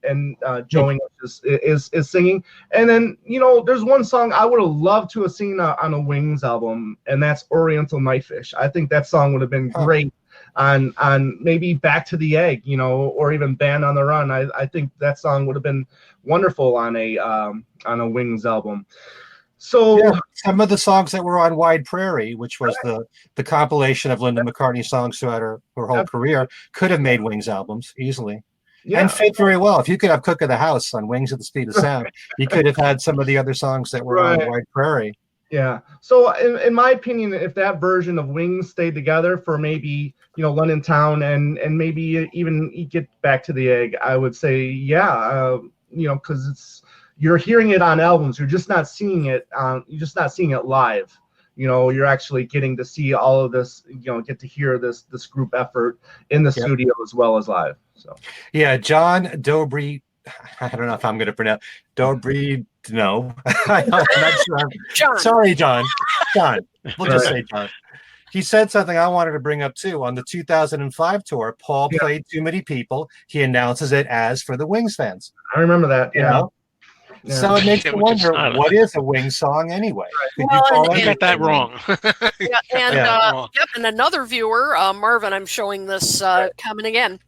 Joe English is singing. And then, you know, there's one song I would have loved to have seen on a Wings album, and that's Oriental Nightfish. I think that song would have been great on maybe Back to the Egg, you know, or even Band on the Run. I think that song would have been wonderful on a Wings album. So some of the songs that were on Wide Prairie, which was the compilation of Linda McCartney songs throughout her whole career, could have made Wings albums easily. And fit very well. If you could have Cook of the House on Wings at the Speed of Sound, you could have had some of the other songs that were on Wide Prairie. Yeah. So in my opinion, if that version of Wings stayed together for maybe, you know, London Town and maybe even get Back to the Egg, I would say, yeah, you know, because you're hearing it on albums. You're just not seeing it live. You know, you're actually getting to see all of this, you know, get to hear this group effort in the studio as well as live. So yeah, John Dobry, I don't know if I'm going to pronounce Dobry No, I'm not sure. John. Sorry, John. John. We'll just say John. He said something I wanted to bring up too. On the 2005 tour, Paul played Too Many People. He announces it as for the Wings fans. I remember that. You Yeah. know? Yeah. So it makes you Which is wonder, not- what is a Wings song anyway? Could Well, you call and- it You got that wrong. Yeah, and Yeah. yep, and another viewer, Marvin, I'm showing this comment again.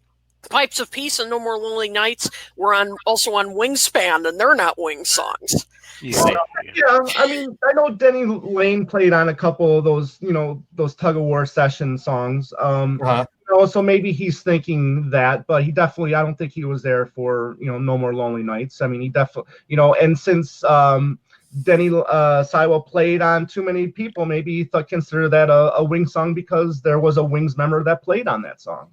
Pipes of Peace and No More Lonely Nights were also on Wingspan, and they're not Wings songs. Yeah. Yeah, I mean, I know Denny Lane played on a couple of those, those tug of war session songs. So maybe he's thinking that, but he definitely, I don't think he was there for, No More Lonely Nights. I mean, he definitely, and since Denny Sywell played on Too Many People, maybe he consider that a Wings song because there was a Wings member that played on that song.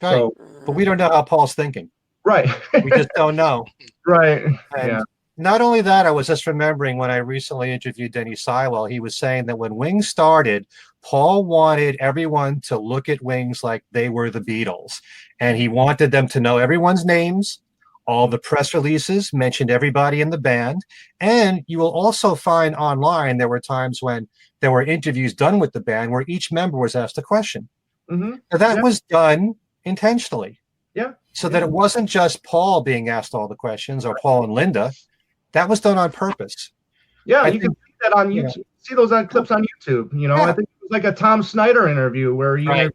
Right. So, But we don't know how Paul's thinking. right. We just don't know. Right. And Yeah. not only that, I was just remembering when I recently interviewed Denny Sywell, he was saying that when Wings started, Paul wanted everyone to look at Wings like they were the Beatles. And he wanted them to know everyone's names. All the press releases mentioned everybody in the band. And you will also find online, there were times when there were interviews done with the band where each member was asked a question. Mm-hmm. Now, that was done intentionally. Yeah. So that it wasn't just Paul being asked all the questions or Paul and Linda. That was done on purpose. Yeah, I you can see that on YouTube. See those clips on YouTube. I think it was like a Tom Snyder interview where he interviewed,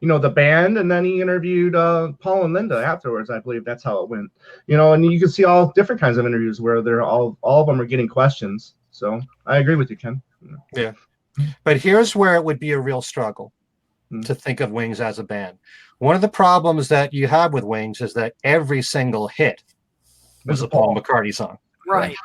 the band, and then he interviewed Paul and Linda afterwards. I believe that's how it went. And you can see all different kinds of interviews where they're all of them are getting questions. So I agree with you, Ken. Yeah. But here's where it would be a real struggle to think of Wings as a band. One of the problems that you have with Wings is that every single hit was a Paul McCartney song. Right.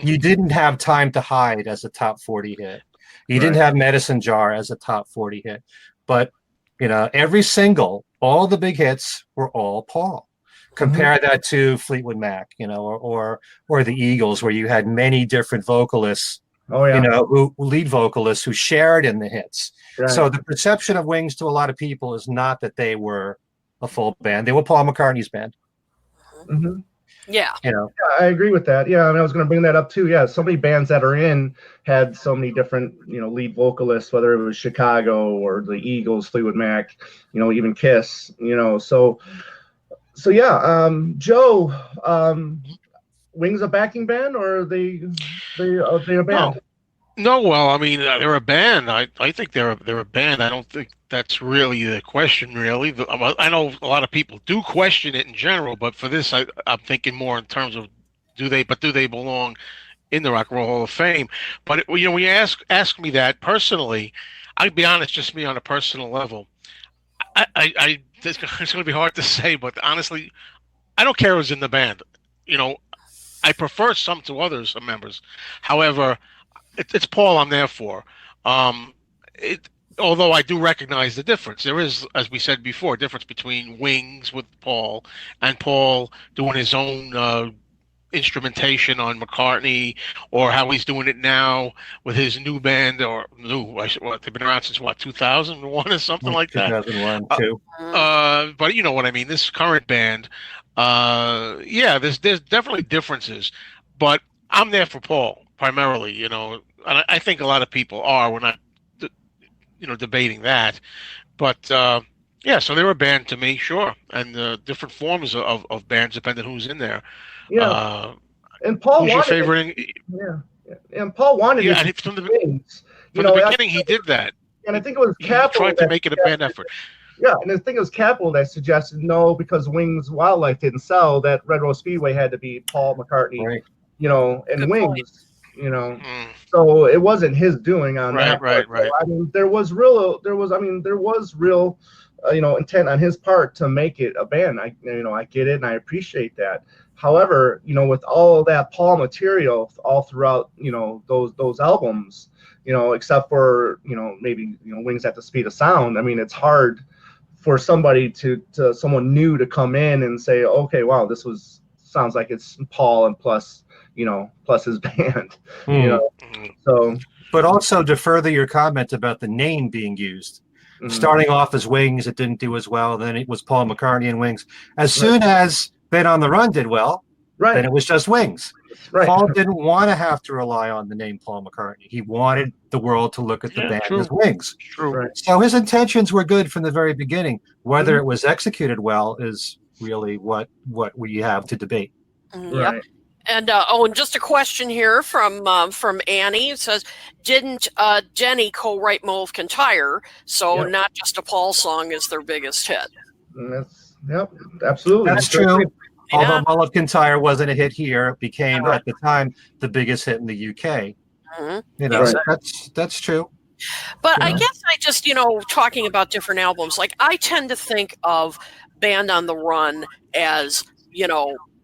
You didn't have Time to Hide as a top 40 hit. You didn't have Medicine Jar as a top 40 hit. But, every single, all the big hits were all Paul. Compare that to Fleetwood Mac, or the Eagles, where you had many different vocalists, who lead vocalists who shared in the hits. Right. So the perception of Wings to a lot of people is not that they were a full band. They were Paul McCartney's band. Mm-hmm. Yeah. Yeah, I agree with that. Yeah, and I was going to bring that up too. Yeah, so many bands that are in had so many different, lead vocalists, whether it was Chicago or the Eagles, Fleetwood Mac, even Kiss, So yeah, Joe, Wings a backing band, or are they a band? No, well, I mean, they're a band. I think they're a band. I don't think that's really the question, really. I know a lot of people do question it in general, but for this, I'm thinking more in terms of do they belong in the Rock and Roll Hall of Fame? But when you ask me that personally, I'll be honest, just me on a personal level, it's going to be hard to say, but honestly, I don't care who's in the band. I prefer some to others members. However, it's Paul I'm there for. Although I do recognize the difference. There is, as we said before, a difference between Wings with Paul and Paul doing his own instrumentation on McCartney, or how he's doing it now with his new band, they've been around since 2001 or something like that. 2001, too. But you know what I mean. This current band, there's definitely differences, but I'm there for Paul primarily, and I think a lot of people are. We're not, debating that, but so they're a band to me, sure, and different forms of bands depending who's in there. Yeah, and Paul who's wanted your favorite? And Paul wanted it. It From the Wings. beginning, he did that, and I think it was Capitol. He tried to make it a band effort. Yeah, and I think it was Capitol that suggested no, because Wings Wildlife didn't sell, that Red Rose Speedway had to be Paul McCartney, right. And Good Wings, so it wasn't his doing on that. Right. So, I mean, there was real, intent on his part to make it a band. I get it and I appreciate that. However, with all of that Paul material all throughout, those albums, except for, maybe, Wings at the Speed of Sound. I mean, it's hard for somebody someone new to come in and say, okay, wow, sounds like it's Paul and plus his band, so. But also, to further your comment about the name being used, starting off as Wings, it didn't do as well. Then it was Paul McCartney and Wings. As soon as Ben on the Run did well, then it was just Wings. Right. Paul didn't want to have to rely on the name Paul McCartney. He wanted the world to look at the band true. as Wings. True. Right. So his intentions were good from the very beginning. Whether it was executed well is really what we have to debate. Yep. Right. And and just a question here from Annie. It says, "Didn't Jenny co-write Mull of Kintyre? So Yep. not just a Paul song is their biggest hit." And yep, absolutely. That's true. Yeah. Although Mull of Kintyre wasn't a hit here, it became Right. at the time the biggest hit in the UK. Mhm. You know, Right. that's true. But I Yeah. guess I just, talking about different albums, like I tend to think of Band on the Run as,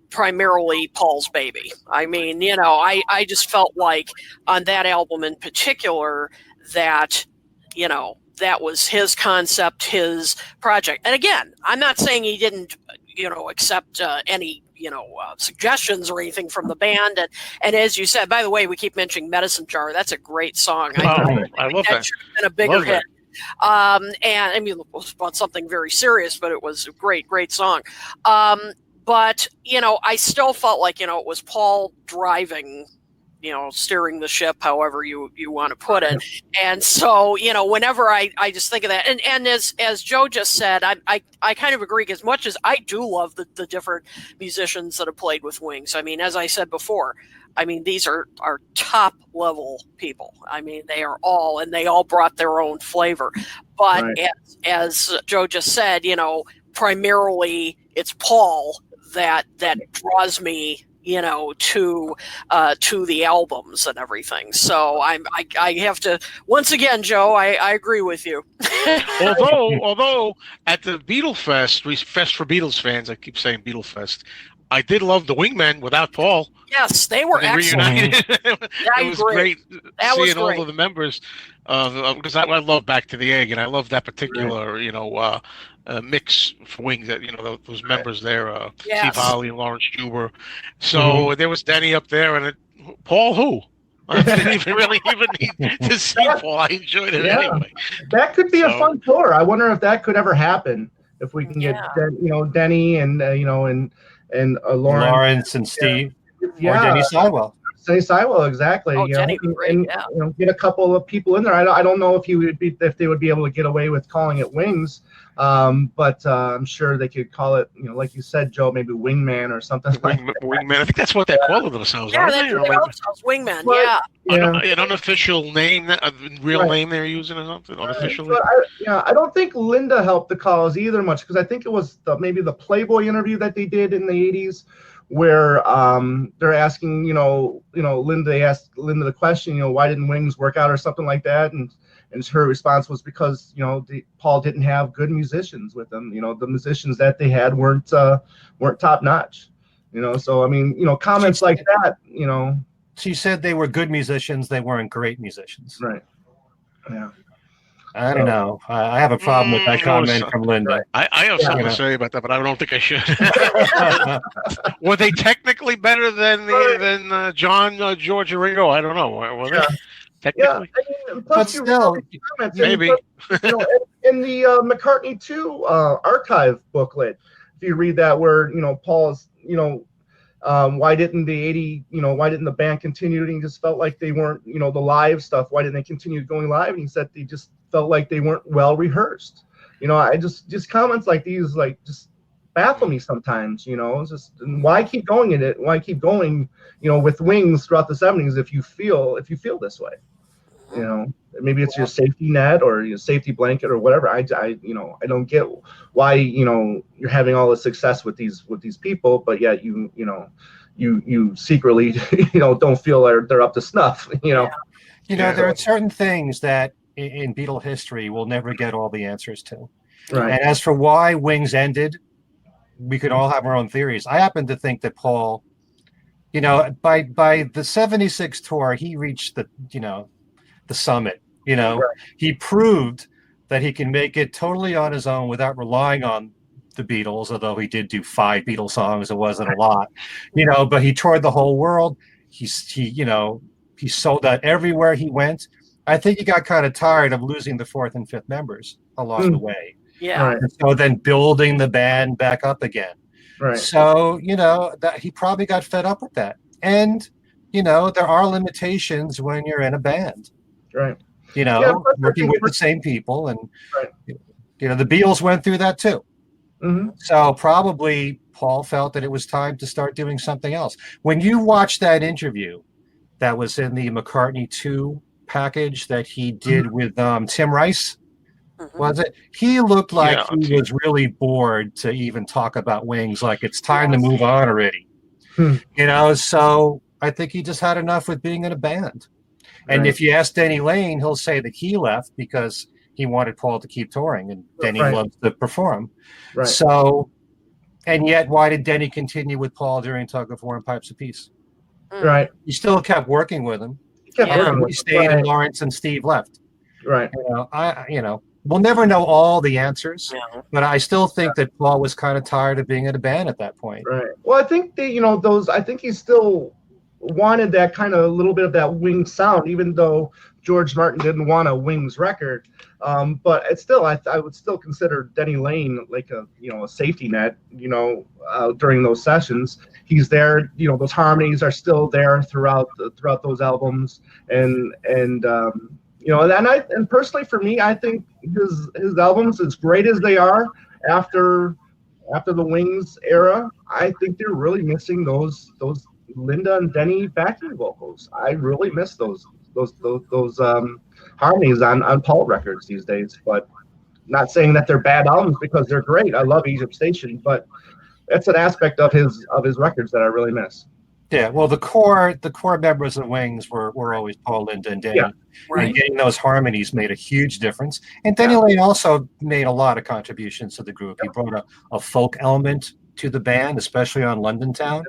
primarily Paul's baby. I mean, I just felt like on that album in particular that, that was his concept, his project. And again, I'm not saying he didn't, accept any, suggestions or anything from the band. And as you said, by the way, we keep mentioning Medicine Jar. That's a great song. Oh, I love that. Should have been a bigger Love that. hit. And I mean, it was about something very serious, but it was a great, great song. But, I still felt like, it was Paul driving, steering the ship, however you want to put it. And so, whenever I just think of that, and as Joe just said, I kind of agree, as much as I do love the different musicians that have played with Wings. I mean, as I said before, I mean, these are top level people. I mean, they all brought their own flavor. But Right. as Joe just said, primarily it's Paul that draws me, to the albums and everything. So I have to, once again, Joe, I agree with you. although at the Beatle Fest for Beatles fans, I keep saying Beatle Fest, I did love the Wingmen without Paul. Yes, they were They excellent. reunited. I It was agree. great That was seeing all great. of the members, because I love Back to the Egg, and I love that particular, mix for Wings. That those members there, Yes. Steve Holly and Lawrence Juber. So there was Denny up there, and Paul who. I didn't even need to see Paul. I enjoyed it Yeah. anyway. That could be a So- fun tour. I wonder if that could ever happen. If we can get, Yeah. Denny and Lauren. Lawrence and Steve or Yeah. Denny Sidewell. Denny Sidewell, exactly. Oh, Denny would be great, and, yeah. get a couple of people in there. I don't know if if they would be able to get away with calling it Wings, but I'm sure they could call it, like you said, Joe, maybe Wingman or something like Wingman. I think that's what they call themselves. Yeah, aren't they Or call like themselves Wingmen. But- Yeah. Yeah. an unofficial name, a real Right. name they're using or something unofficially. But I don't think Linda helped the cause either much, because I think it was maybe the Playboy interview that they did in the 80s where they're asking, they asked Linda the question, why didn't Wings work out or something like that, and her response was because Paul didn't have good musicians with him. The musicians that they had weren't top notch. So I mean, comments like that, She said they were good musicians. They weren't great musicians. right? Yeah. I don't know. I have a problem with that comment from Linda. I have something to say about that, but I don't think I should. Were they technically better than John, George, and Ringo? I don't know. Were they? Yeah, Technically, and But plus you still, read the comments, maybe. and plus, in the McCartney 2 archive booklet, if you read that, where Paul's, why didn't the band continue? And he just felt like they weren't, the live stuff. Why didn't they continue going live? And he said they just felt like they weren't well rehearsed. I just comments like these just baffle me sometimes. It's just, why keep going in it? Why keep going? With Wings throughout the 70s if you feel this way. Maybe it's your safety net or your safety blanket or whatever. I don't get why you're having all this success with these people, but yet you secretly don't feel they're up to snuff. there are certain things that in Beatle history we'll never get all the answers to. Right. And as for why Wings ended, we could all have our own theories. I happen to think that Paul, by the 76 tour, he reached the summit. Right. He proved that he can make it totally on his own without relying on the Beatles, although he did do 5 Beatles songs. It wasn't a lot, but he toured the whole world. He sold out everywhere he went. I think he got kind of tired of losing the 4th and 5th members along the way. Yeah. Right. And so then building the band back up again. Right. So, that he probably got fed up with that. And, you know, there are limitations when you're in a band, Right. you know, Yeah, but I working think with the same people. And, Right. you know, the Beatles went through that too. Hmm. So probably Paul felt that it was time to start doing something else. When you watch that interview that was in the McCartney 2 package that he did with Tim Rice, was it? He looked like Yeah, he was really bored to even talk about Wings, like it's time to move on already. Hmm. You know, so I think he just had enough with being in a band. And Right. if you ask Denny Lane, he'll say that he left because he wanted Paul to keep touring, and Denny Right. loves to perform. Right. So, and yet, why did Denny continue with Paul during Tug of War and Pipes of Peace? Right. He still kept working with him. He kept Yeah. working He with stayed, right. and Lawrence and Steve left. Right. You know, we'll never know all the answers, Yeah. but I still think that Paul was kind of tired of being in a band at that point. Right. Well, I think that, I think he still wanted that kind of a little bit of that Wings sound, even though George Martin didn't want a Wings record. But it's still, I would still consider Denny Lane like a safety net, during those sessions. He's there, those harmonies are still there throughout those albums. And personally for me, I think his albums, as great as they are after the Wings era, I think they're really missing those Linda and Denny backing vocals. I really miss those harmonies on Paul records these days. But not saying that they're bad albums, because they're great. I love Egypt Station, but that's an aspect of his records that I really miss. Yeah, well, the core members of Wings were always Paul, Linda, and Denny. Yeah. Right. And getting those harmonies made a huge difference. And Denny Lane also made a lot of contributions to the group. He brought a folk element to the band, especially on London Town.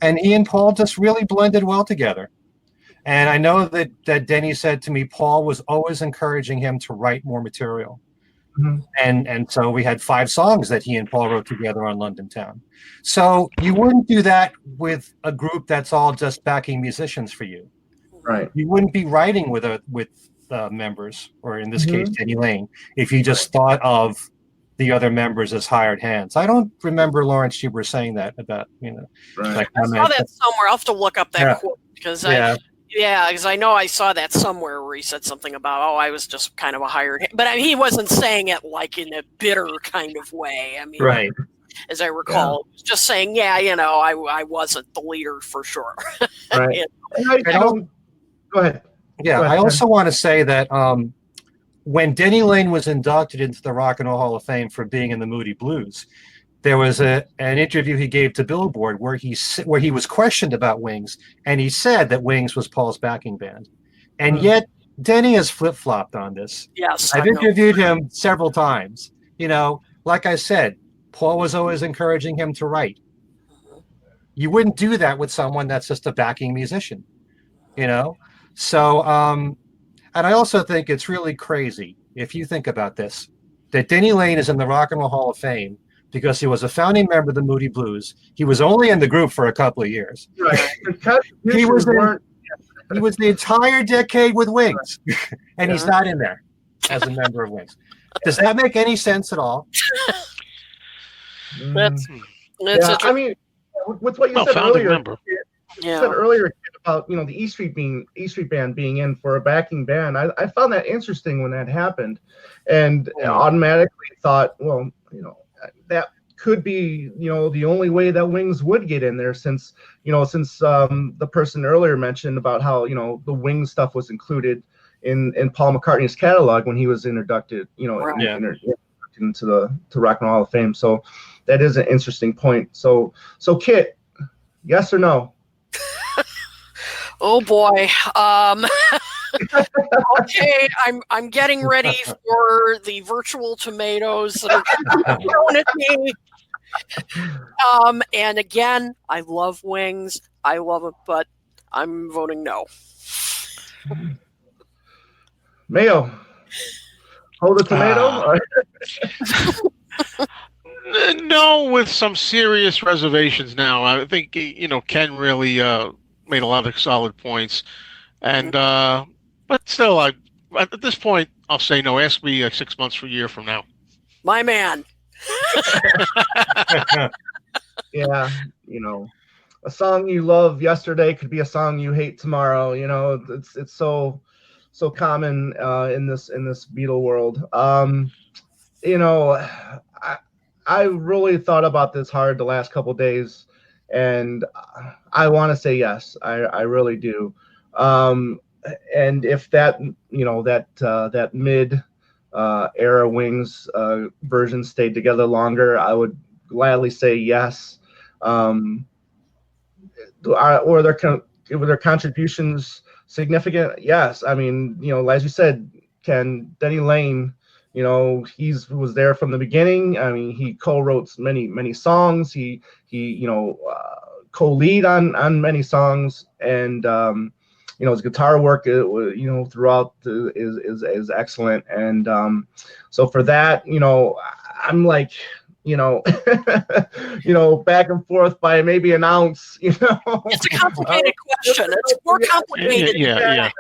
And he and Paul just really blended well together. And I know that Denny said to me, Paul was always encouraging him to write more material. Mhm. And so we had 5 songs that he and Paul wrote together on London Town. So you wouldn't do that with a group that's all just backing musicians for you. Right. You wouldn't be writing with members, or in this case, Denny Lane, if you just thought of the other members as hired hands. I don't remember Lawrence Schubert saying that about, Right. like I saw that somewhere. I'll have to look up that Yeah. quote because because I know I saw that somewhere where he said something about, I was just kind of a hired hand. But he wasn't saying it like in a bitter kind of way. I mean, right. as I recall, he was just saying, I wasn't the leader for sure. Right. Go ahead. Yeah, Go ahead, I also want to say that when Denny Lane was inducted into the Rock and Roll Hall of Fame for being in the Moody Blues, there was an interview he gave to Billboard where he was questioned about Wings, and he said that Wings was Paul's backing band. And yet Denny has flip-flopped on this. Yes. I've interviewed him several times. Like I said, Paul was always encouraging him to write. You wouldn't do that with someone that's just a backing musician, So, and I also think it's really crazy, if you think about this, that Denny Lane is in the Rock and Roll Hall of Fame because he was a founding member of the Moody Blues. He was only in the group for a couple of years. Right. He was the entire decade with Wings, and he's not in there as a member of Wings. Does that make any sense at all? That's I mean, with what you said founding earlier, member. said earlier about the E Street Band being in for a backing band. I found that interesting when that happened, and automatically thought, well, that could be the only way that Wings would get in there, since the person earlier mentioned about how the Wings stuff was included in Paul McCartney's catalog when he was inducted into the Rock and Roll Hall of Fame. So that is an interesting point. So Kit, yes or no? Oh boy. Okay, I'm getting ready for the virtual tomatoes that are thrown at me. And again, I love Wings. I love it, but I'm voting no. Mayo, hold a tomato. No, with some serious reservations now. I think, Ken really made a lot of solid points. And, but still, at this point, I'll say no. Ask me 6 months or a year from now. My man. Yeah, a song you love yesterday could be a song you hate tomorrow. You know, it's so common in this Beatle world. You know, I really thought about this hard the last couple of days, and I want to say yes. I really do. And if that, you know, that mid era Wings version stayed together longer, I would gladly say yes. Were their contributions significant? Yes. I mean, you know, as you said, Ken, Denny Lane, you know, was there from the beginning. I mean, he co-wrote many songs. He you know, co-lead on many songs, and you know, his guitar work, you know, throughout is excellent. And so for that, you know, I'm like, you know, you know, back and forth by maybe an ounce, you know. It's a complicated question. It's more complicated. Yeah.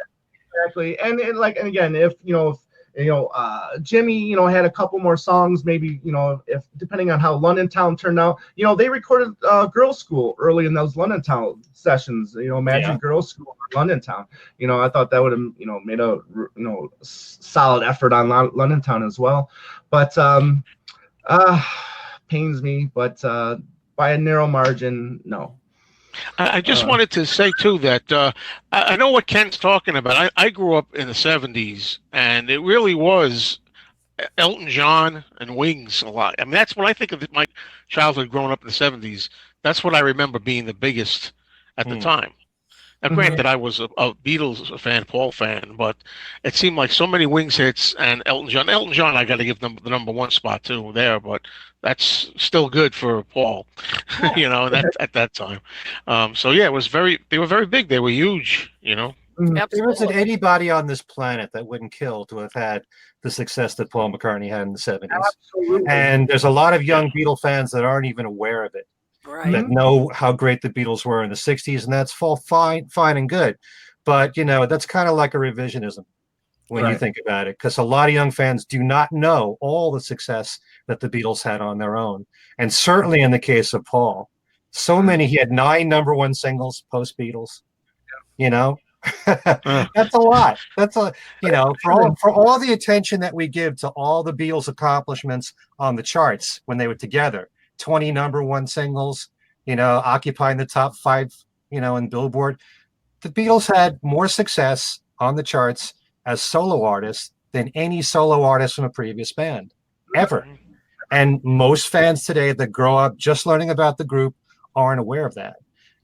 Exactly. And again, if Jimmy, you know, had a couple more songs, maybe, you know, if depending on how London Town turned out, you know, they recorded Girls School early in those London Town sessions. You know, imagine Girls School in London Town. You know, I thought that would have, you know, made a, you know, solid effort on London Town as well. But pains me, but by a narrow margin, no. I just wanted to say too that I know what Ken's talking about. I grew up in the 70s, and it really was Elton John and Wings a lot. I mean, that's what I think of my childhood growing up in the 70s. That's what I remember being the biggest at the time. Now, granted, I was a Beatles fan, Paul fan, but it seemed like so many Wings hits and Elton John. Elton John, I got to give them the number one spot too there, but that's still good for Paul, you know, at that time. So yeah, they were very big. They were huge, you know. There isn't anybody on this planet that wouldn't kill to have had the success that Paul McCartney had in the 70s. Absolutely. And there's a lot of young Beatle fans that aren't even aware of it. Right. That know how great the Beatles were in the 60s, and that's fine and good. But, you know, that's kind of like a revisionism when you think about it, because a lot of young fans do not know all the success that the Beatles had on their own. And certainly in the case of Paul, so many, he had 9 number one singles post-Beatles, you know. That's a lot. That's a, you know, for all the attention that we give to all the Beatles accomplishments on the charts when they were together, 20 number one singles, you know, occupying the top 5, you know, in Billboard. The Beatles had more success on the charts as solo artists than any solo artist from a previous band ever. And most fans today that grow up just learning about the group aren't aware of that.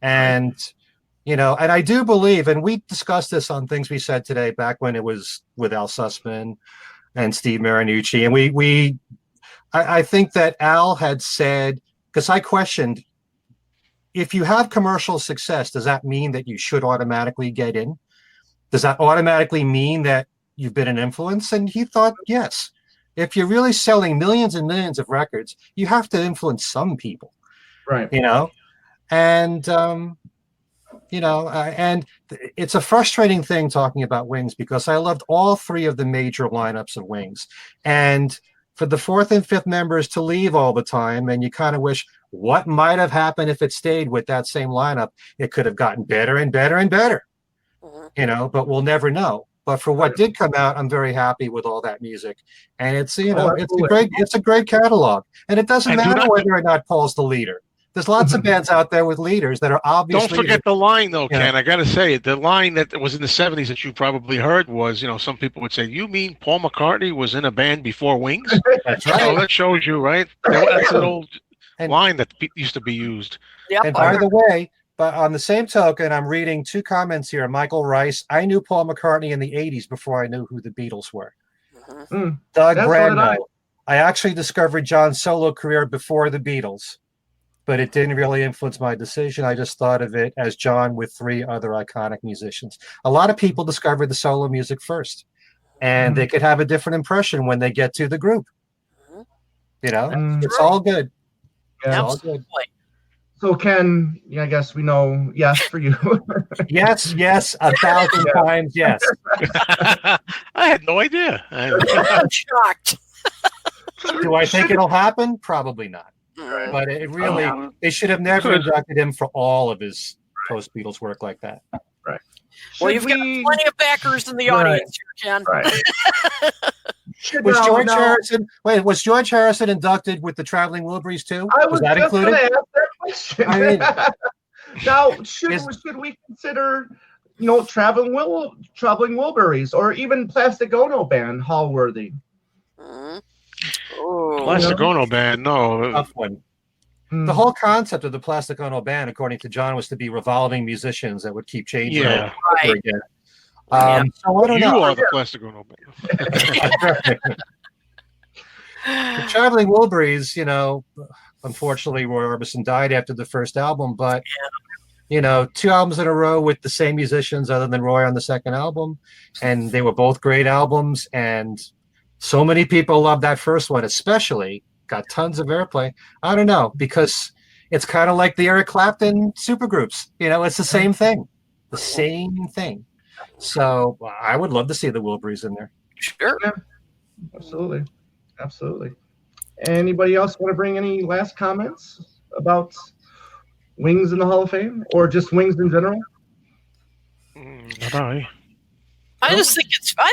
And, you know, and I do believe, and we discussed this on Things We Said Today back when it was with Al Sussman and Steve Marinucci, and I think that Al had said, because I questioned, if you have commercial success, does that mean that you should automatically get in? Does that automatically mean that you've been an influence? And he thought, yes. If you're really selling millions and millions of records, you have to influence some people. Right. You know? And, you know, and it's a frustrating thing talking about Wings, because I loved all 3 of the major lineups of Wings. And for the 4th and 5th members to leave all the time, and you kind of wish, what might have happened if it stayed with that same lineup? It could have gotten better and better and better, you know, but we'll never know. But for what did come out, I'm very happy with all that music. And it's, you know, it's a great catalog. And it doesn't matter whether or not Paul's the leader. There's lots of bands out there with leaders that are obviously. Don't forget the line, though, Ken. I got to say, the line that was in the 70s that you probably heard was, you know, some people would say, "You mean Paul McCartney was in a band before Wings?" That's right. So that shows you, right? That's an old line that used to be used. Yep. And by the way, but on the same token, I'm reading 2 comments here. Michael Rice, I knew Paul McCartney in the 80s before I knew who the Beatles were. Doug Brando, I actually discovered John's solo career before the Beatles, but it didn't really influence my decision. I just thought of it as John with 3 other iconic musicians. A lot of people discovered the solo music first, and they could have a different impression when they get to the group. You know, it's all good. Yeah. It's all good. So Ken, I guess we know yes for you. Yes, 1,000 times yes. I had no idea. I'm shocked. Do I think it'll happen? Probably not. But it really, they should have never inducted him for all of his post-Beatles work like that. Right. Well, you've got plenty of backers in the audience here, Ken. Right. Was George Harrison inducted with the Traveling Wilburys too? Was that just included? Ask that question. I mean, now, should we consider, Traveling Wilburys or even Plastic Ono Band hall worthy? Plastic Ono Band, no. Tough one. The whole concept of the Plastic Ono Band, according to John, was to be revolving musicians that would keep changing over again. So I don't know. You are the Plastic Ono Band. The Traveling Wilburys, unfortunately, Roy Orbison died after the first album, but 2 albums in a row with the same musicians other than Roy on the second album, and they were both great albums, and so many people love that first one, especially. Got tons of airplay. I don't know, because it's kind of like the Eric Clapton supergroups. It's the same thing. The same thing. So I would love to see the Wilburys in there. Sure. Yeah, absolutely. Anybody else want to bring any last comments about Wings in the Hall of Fame or just Wings in general? Bye. I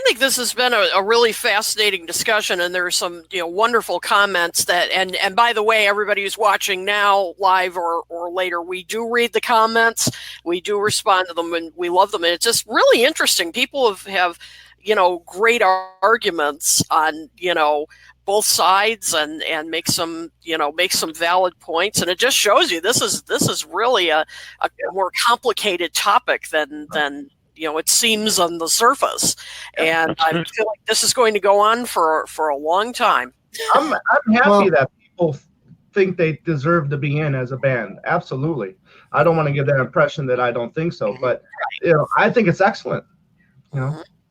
think this has been a really fascinating discussion, and there's some wonderful comments and by the way, everybody who's watching now live or later, we do read the comments, we do respond to them, and we love them, and it's just really interesting. People have great arguments on both sides and make some valid points, and it just shows you this is really a more complicated topic than it seems on the surface, and I feel like this is going to go on for a long time. I'm happy that people think they deserve to be in as a band. Absolutely. I don't want to give that impression that I don't think so, but I think it's excellent.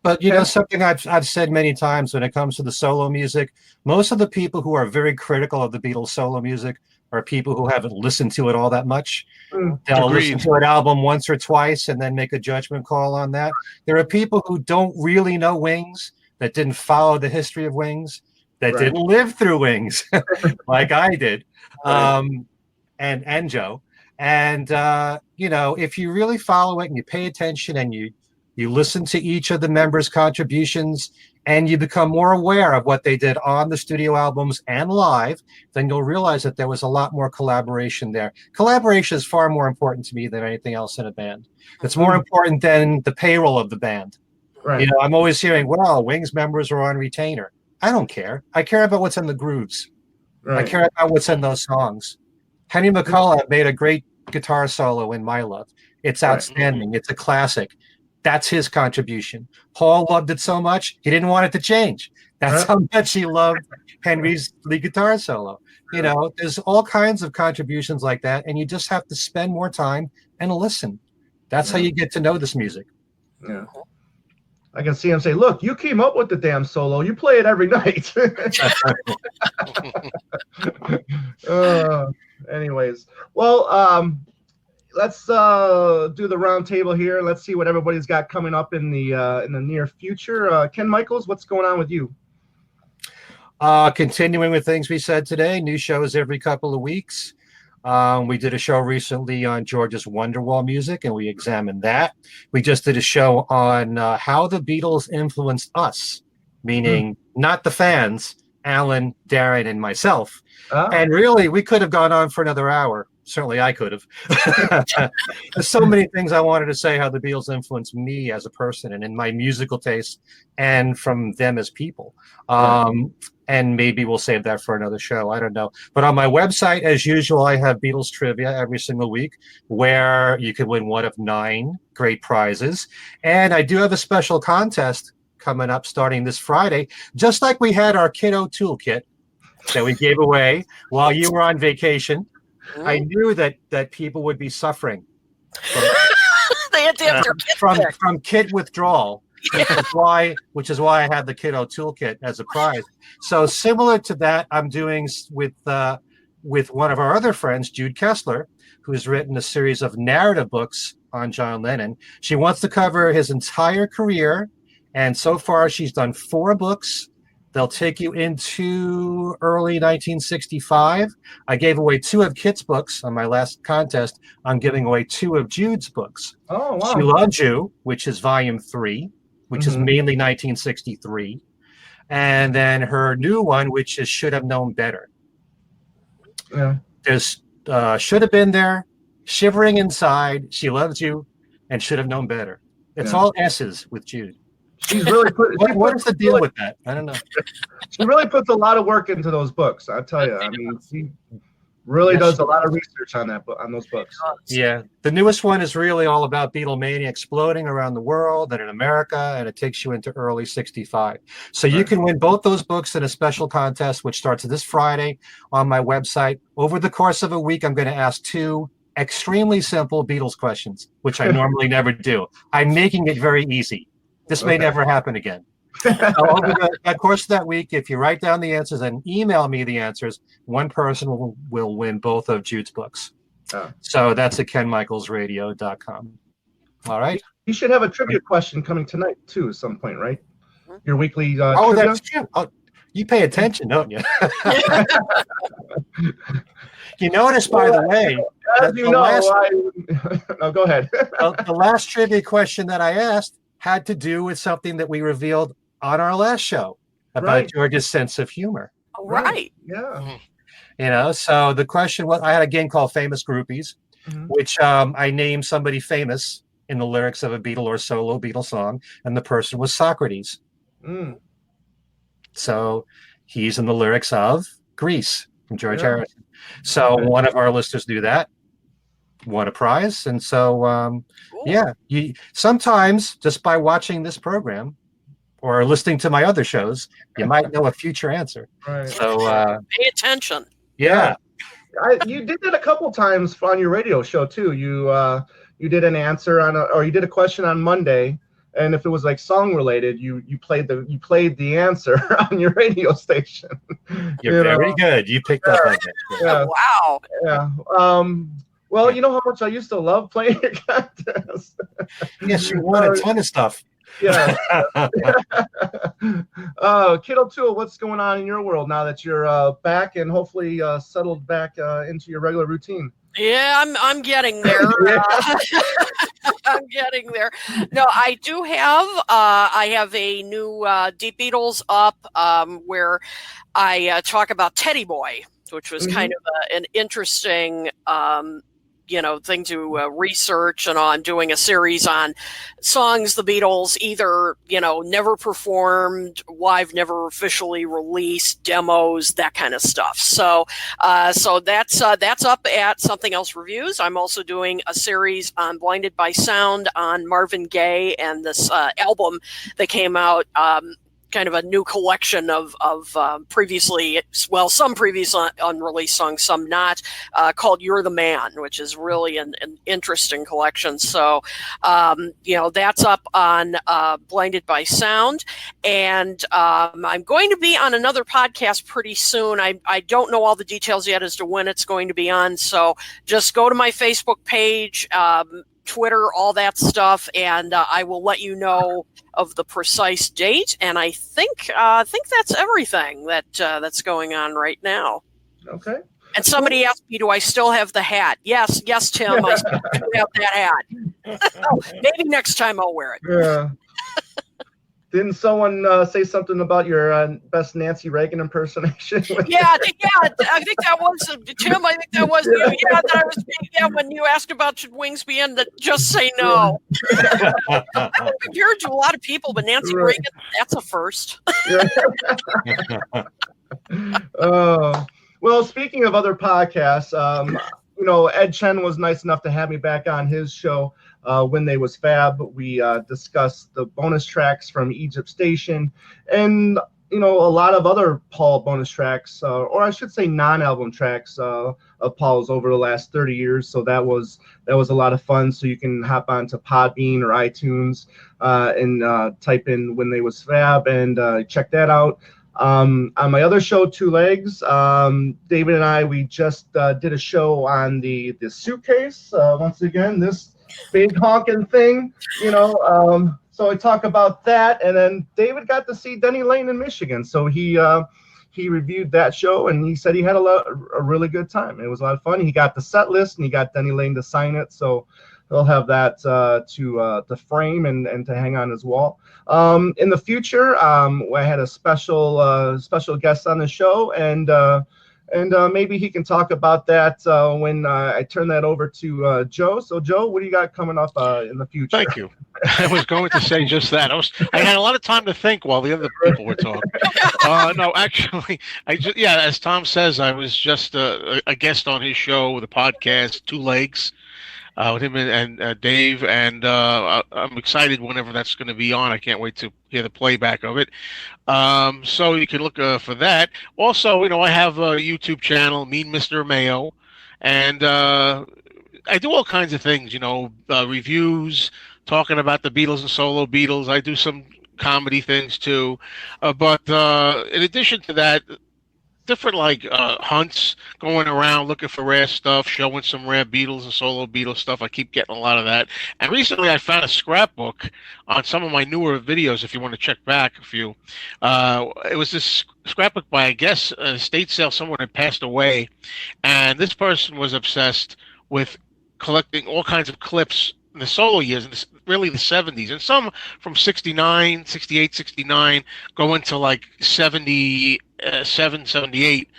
But something I've said many times when it comes to the solo music, most of the people who are very critical of the Beatles solo music are people who haven't listened to it all that much. They'll listen to an album once or twice and then make a judgment call on that. There are people who don't really know Wings, that didn't follow the history of Wings, that didn't live through Wings like I did, and Joe. And if you really follow it and you pay attention and you listen to each of the members' contributions and you become more aware of what they did on the studio albums and live, then you'll realize that there was a lot more collaboration there. Collaboration is far more important to me than anything else in a band. It's more important than the payroll of the band. Right. I'm always hearing, well, Wings members are on retainer. I don't care. I care about what's in the grooves. Right. I care about what's in those songs. Henry McCullough made a great guitar solo in My Love. It's outstanding. It's a classic. That's his contribution. Paul loved it so much, he didn't want it to change. That's how much he loved Henry's lead guitar solo. There's all kinds of contributions like that, and you just have to spend more time and listen. That's how you get to know this music. Yeah. I can see him say, look, you came up with the damn solo. You play it every night. Anyways. Well, let's do the round table here. Let's see what everybody's got coming up in the near future. Ken Michaels, what's going on with you? Continuing with things we said today, new shows every couple of weeks. We did a show recently on George's Wonderwall music, and we examined that. We just did a show on how the Beatles influenced us, meaning not the fans, Alan, Darren, and myself. And really, we could have gone on for another hour. Certainly I could have. There's so many things I wanted to say how the Beatles influenced me as a person and in my musical taste and from them as people. And maybe we'll save that for another show. I don't know. But on my website, as usual, I have Beatles trivia every single week where you can win one of 9 great prizes. And I do have a special contest coming up starting this Friday, just like we had our Kiddo Toolkit that we gave away while you were on vacation. I knew that people would be suffering they had to have their kit from kit withdrawal, which is why I had the Kiddo Toolkit as a prize. So similar to that, I'm doing with one of our other friends, Jude Kessler, who's written a series of narrative books on John Lennon. She wants to cover his entire career, and so far she's done 4 books They'll take you into early 1965. I gave away 2 of Kit's books on my last contest. I'm giving away 2 of Jude's books. Oh, wow. She Loves You, which is volume 3, which is Mhm. mainly 1963. And then her new one, which is Should Have Known Better. Yeah. There's Should Have Been There, Shivering Inside, She Loves You, and Should Have Known Better. It's Yeah. all S's with Jude. She's really put. What is the deal with that? I don't know. She really puts a lot of work into those books. I tell you. I mean, she really Yes, does she a lot of research on those books. Yeah, the newest one is really all about Beatlemania exploding around the world and in America, and it takes you into early '65. So you can win both those books in a special contest, which starts this Friday on my website. Over the course of a week, I'm going to ask 2 extremely simple Beatles questions, which I normally never do. I'm making it very easy. This may never happen again. So over the course of that week, if you write down the answers and email me the answers, one person will win both of Jude's books. Oh. So that's at kenmichaelsradio.com. All right. You should have a trivia question coming tonight too, at some point, right? Your weekly. Oh, trivia? that's true. Oh, you pay attention, don't you? You notice, by the way, As that you the know, last- no, go ahead. the last trivia question that I asked had to do with something that we revealed on our last show about Right. George's sense of humor. Right. Yeah. You know, so the question was, I had a game called Famous Groupies, Mhm. which I named somebody famous in the lyrics of a Beatle or solo Beatle song, and the person was Socrates. Mm. So he's in the lyrics of Grease from George Yeah. Harrison. So Okay. one of our listeners knew that, won a prize, and so Cool. yeah, you sometimes just by watching this program or listening to my other shows, you might know a future answer. Right. So Pay attention. yeah. You did that a couple times on your radio show too. You did an answer or you did a question on Monday, and if it was like song related, you played the answer on your radio station. You're You very know? good. You picked up on that. Yeah. Wow. Yeah. Well, you know how much I used to love playing your contests. Yes, you won a ton of stuff. Yeah. Kid O'Toole, what's going on in your world now that you're back and hopefully settled back into your regular routine? Yeah, I'm getting there. I'm getting there. No, I do have. I have a new Deep Beatles up where I talk about Teddy Boy, which was kind of an interesting thing to research, and I'm doing a series on songs the Beatles either never performed, live, never officially released, demos, that kind of stuff. So that's up at Something Else Reviews. I'm also doing a series on Blinded by Sound on Marvin Gaye and this album that came out. Kind of a new collection of some previous unreleased songs, some not, called You're the Man, which is really an interesting collection. So, that's up on Blinded by Sound. And I'm going to be on another podcast pretty soon. I don't know all the details yet as to when it's going to be on. So just go to my Facebook page, Twitter, all that stuff, and I will let you know of the precise date. And I think that's everything that's going on right now. Okay. And somebody asked me, do I still have the hat? Yes, Tim, I still have that hat. Maybe next time I'll wear it. Yeah. Didn't someone say something about your best Nancy Reagan impersonation? Yeah, I think that was Tim. I think that was you. Yeah, that I was. Yeah, when you asked about should wings be in, that just say no. I've compared to a lot of people, but Nancy Reagan, that's a first. Well, speaking of other podcasts, Ed Chen was nice enough to have me back on his show. When They Was Fab, we discussed the bonus tracks from Egypt Station and, a lot of other Paul bonus tracks, or I should say non-album tracks of Paul's over the last 30 years. So that was a lot of fun. So you can hop onto Podbean or iTunes and type in When They Was Fab and check that out. On my other show, Two Legs, David and I, we just did a show on the suitcase. Once again, this big honking thing, So we talk about that, and then David got to see Denny Lane in Michigan. So he reviewed that show, and he said he had a really good time. It was a lot of fun. He got the set list, and he got Denny Lane to sign it. So he'll have that to frame and to hang on his wall. In the future, I had a special guest on the show, and maybe he can talk about that when I turn that over to Joe. So, Joe, what do you got coming up in the future? Thank you. I was going to say just that. I had a lot of time to think while the other people were talking. No, actually, as Tom says, I was just a guest on his show, the podcast, Two Legs, with him and Dave, and I'm excited whenever that's going to be on. I can't wait to hear the playback of it. So you can look for that. Also, I have a YouTube channel, Mean Mr. Mayo, and I do all kinds of things, reviews, talking about the Beatles and solo Beatles. I do some comedy things too. But in addition to that, different hunts, going around looking for rare stuff, showing some rare Beatles and solo Beatles stuff. I keep getting a lot of that. And recently I found a scrapbook on some of my newer videos, if you want to check back a few. It was this scrapbook by, I guess, an estate sale. Someone had passed away, and this person was obsessed with collecting all kinds of clips in the solo years, and really the 70s, and some from 69, 68, 69, going to 77, 78,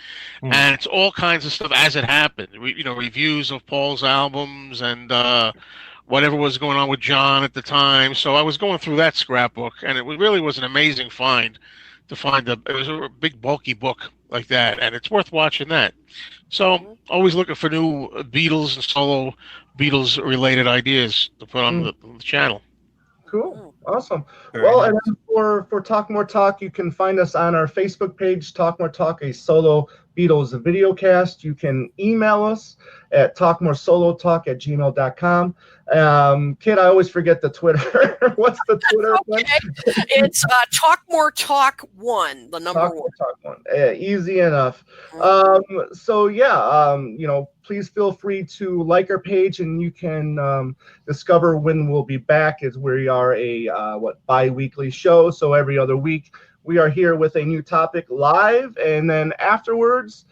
and it's all kinds of stuff as it happened. Reviews of Paul's albums and whatever was going on with John at the time. So I was going through that scrapbook, and it really was an amazing find to find it was a big bulky book like that, and it's worth watching that. So always looking for new Beatles and solo Beatles related ideas to put on the channel. Cool. Awesome. Very Well, nice. and then for Talk More Talk, you can find us on our Facebook page, Talk More Talk, a solo Beatles videocast. You can email us at talkmoresolotalk@gmail.com. Kid, I always forget the Twitter. What's the Twitter? Okay. It's Talk More Talk 1, the number Talk 1. More Talk 1. Easy enough. Please feel free to like our page, and you can discover when we'll be back. As we are a bi-weekly show, so every other week we are here with a new topic live, and then afterwards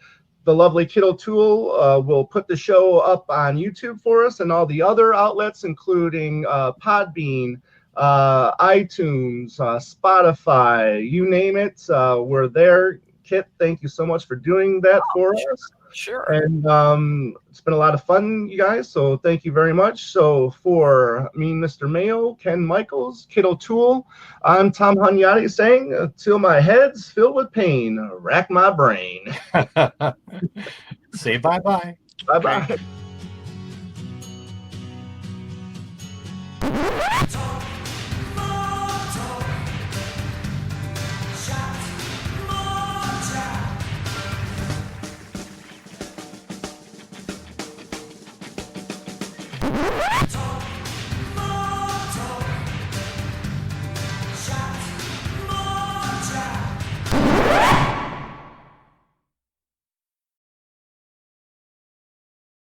the lovely Kid O'Toole will put the show up on YouTube for us and all the other outlets, including Podbean, iTunes, Spotify, you name it. We're there. Kit, thank you so much for doing that for us. Sure. And it's been a lot of fun, you guys, so thank you very much. So for me, Mr. Mayo, Ken Michaels, Kid O'Toole, I'm Tom Hunyadi saying, till my head's filled with pain, rack my brain. Say bye-bye. Bye-bye. What?